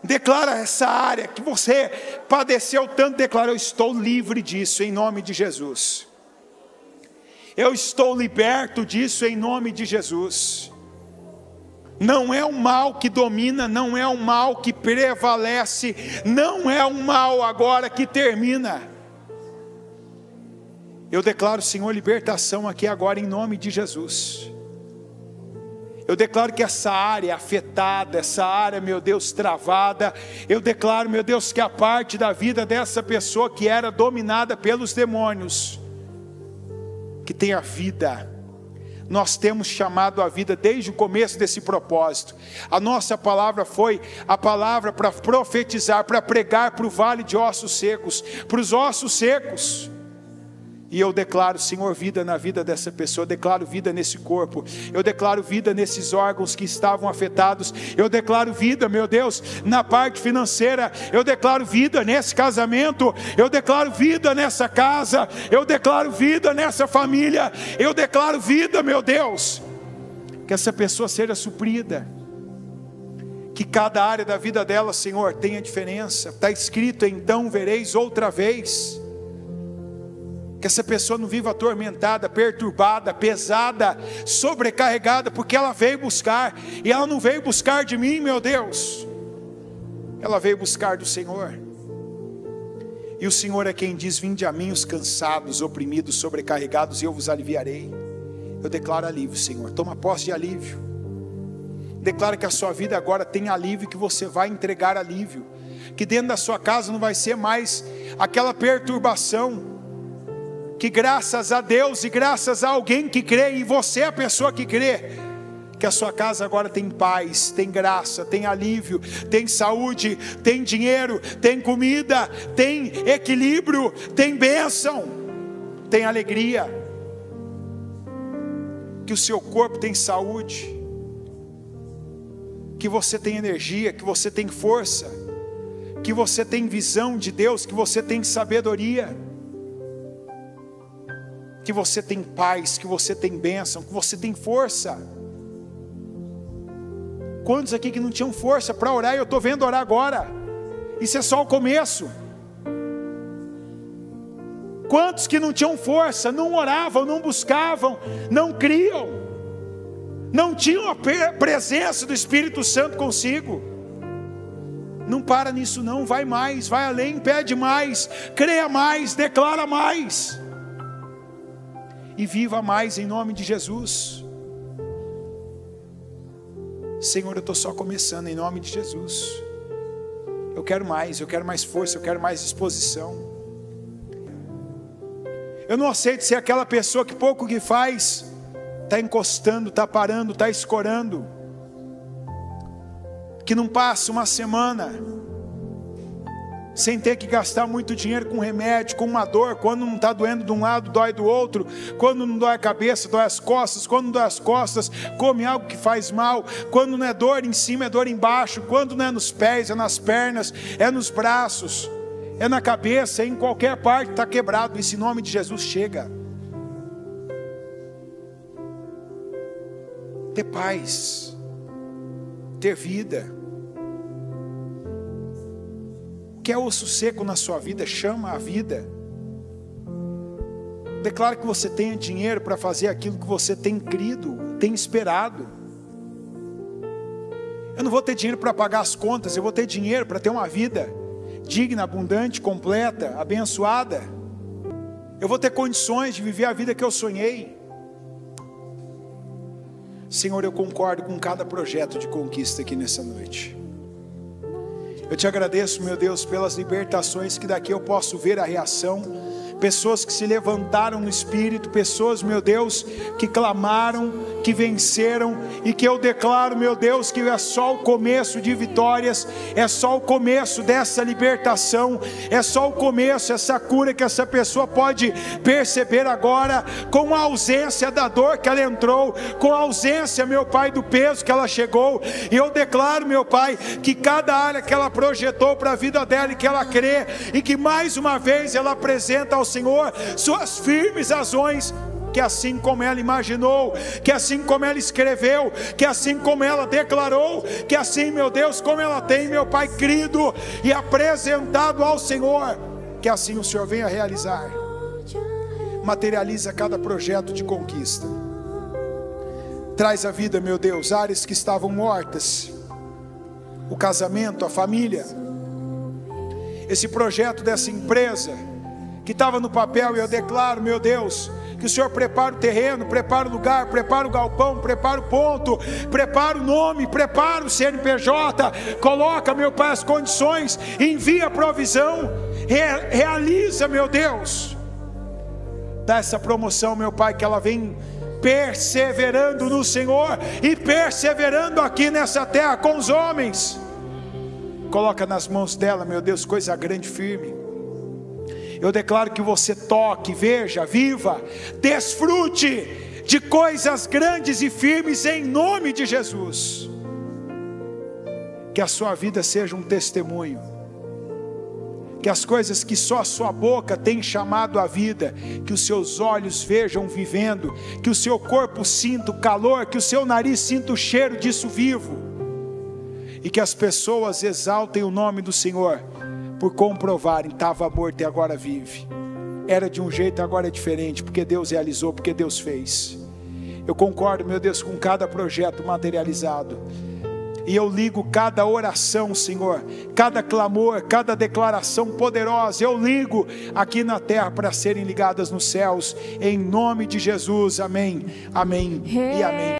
Declara essa área que você padeceu tanto, declara: eu estou livre disso em nome de Jesus. Eu estou liberto disso em nome de Jesus. Não é um mal que domina, não é um mal que prevalece, não é um mal agora que termina. Eu declaro, Senhor, libertação aqui agora em nome de Jesus. Eu declaro que essa área afetada, essa área, meu Deus, travada, eu declaro, meu Deus, que a parte da vida dessa pessoa que era dominada pelos demônios, que tenha vida. Nós temos chamado a vida desde o começo desse propósito. A nossa palavra foi a palavra para profetizar, para pregar para o vale de ossos secos, para os ossos secos. E eu declaro, Senhor, vida na vida dessa pessoa. Eu declaro vida nesse corpo. Eu declaro vida nesses órgãos que estavam afetados. Eu declaro vida, meu Deus, na parte financeira. Eu declaro vida nesse casamento. Eu declaro vida nessa casa. Eu declaro vida nessa família. Eu declaro vida, meu Deus. Que essa pessoa seja suprida. Que cada área da vida dela, Senhor, tenha diferença. Está escrito, então vereis outra vez. Que essa pessoa não viva atormentada, perturbada, pesada, sobrecarregada, porque ela veio buscar, e ela não veio buscar de mim, meu Deus, ela veio buscar do Senhor. E o Senhor é quem diz: vinde a mim os cansados, oprimidos, sobrecarregados, e eu vos aliviarei. Eu declaro alívio, Senhor, toma posse de alívio. Declara que a sua vida agora tem alívio, que você vai entregar alívio, que dentro da sua casa não vai ser mais aquela perturbação, que graças a Deus e graças a alguém que crê, e você é a pessoa que crê, que a sua casa agora tem paz, tem graça, tem alívio, tem saúde, tem dinheiro, tem comida, tem equilíbrio, tem bênção, tem alegria, que o seu corpo tem saúde, que você tem energia, que você tem força, que você tem visão de Deus, que você tem sabedoria, que você tem paz, que você tem bênção, que você tem força. Quantos aqui que não tinham força para orar, e eu estou vendo orar agora? Isso é só o começo. Quantos que não tinham força, não oravam, não buscavam, não criam, não tinham a presença do Espírito Santo consigo? Não para nisso não, vai mais, vai além, pede mais, creia mais, declara mais, e viva mais em nome de Jesus. Senhor, eu estou só começando em nome de Jesus. Eu quero mais força, eu quero mais disposição. Eu não aceito ser aquela pessoa que pouco que faz, está encostando, está parando, está escorando, que não passa uma semana sem ter que gastar muito dinheiro com remédio, com uma dor, quando não está doendo de um lado, dói do outro, quando não dói a cabeça, dói as costas, quando não dói as costas, come algo que faz mal, quando não é dor em cima, é dor embaixo, quando não é nos pés, é nas pernas, é nos braços, é na cabeça, é em qualquer parte, está quebrado. Esse nome de Jesus chega. Ter paz, ter vida. Que é osso seco na sua vida, chama a vida. Declara que você tenha dinheiro para fazer aquilo que você tem crido, tem esperado. Eu não vou ter dinheiro para pagar as contas, eu vou ter dinheiro para ter uma vida digna, abundante, completa, abençoada. Eu vou ter condições de viver a vida que eu sonhei. Senhor, eu concordo com cada projeto de conquista aqui nessa noite. Eu te agradeço, meu Deus, pelas libertações que daqui eu posso ver a reação. Pessoas que se levantaram no Espírito, pessoas, meu Deus, que clamaram, que venceram, e que eu declaro, meu Deus, que é só o começo de vitórias, é só o começo dessa libertação, é só o começo, essa cura que essa pessoa pode perceber agora, com a ausência da dor que ela entrou, com a ausência, meu Pai, do peso que ela chegou. E eu declaro, meu Pai, que cada área que ela projetou para a vida dela, e que ela crê, e que mais uma vez ela apresenta ao Senhor suas firmes razões, que assim como ela imaginou, que assim como ela escreveu, que assim como ela declarou, que assim, meu Deus, como ela tem, meu Pai, crido e apresentado ao Senhor, que assim o Senhor venha realizar. Materializa cada projeto de conquista. Traz à vida, meu Deus, áreas que estavam mortas, o casamento, a família, esse projeto dessa empresa que estava no papel, e eu declaro, meu Deus, que o Senhor prepare o terreno, prepare o lugar, prepare o galpão, prepare o ponto, prepare o nome, prepare o CNPJ, coloca, meu Pai, as condições, envia a provisão, realiza, meu Deus, dá essa promoção, meu Pai, que ela vem perseverando no Senhor e perseverando aqui nessa terra com os homens. Coloca nas mãos dela, meu Deus, coisa grande, firme. Eu declaro que você toque, veja, viva, desfrute de coisas grandes e firmes em nome de Jesus. Que a sua vida seja um testemunho, que as coisas que só a sua boca tem chamado a vida, que os seus olhos vejam vivendo, que o seu corpo sinta o calor, que o seu nariz sinta o cheiro disso vivo, e que as pessoas exaltem o nome do Senhor, por comprovarem, estava morto e agora vive, era de um jeito, agora é diferente, porque Deus realizou, porque Deus fez. Eu concordo, meu Deus, com cada projeto materializado, e eu ligo cada oração, Senhor, cada clamor, cada declaração poderosa, eu ligo aqui na terra para serem ligadas nos céus, em nome de Jesus, amém, amém e amém.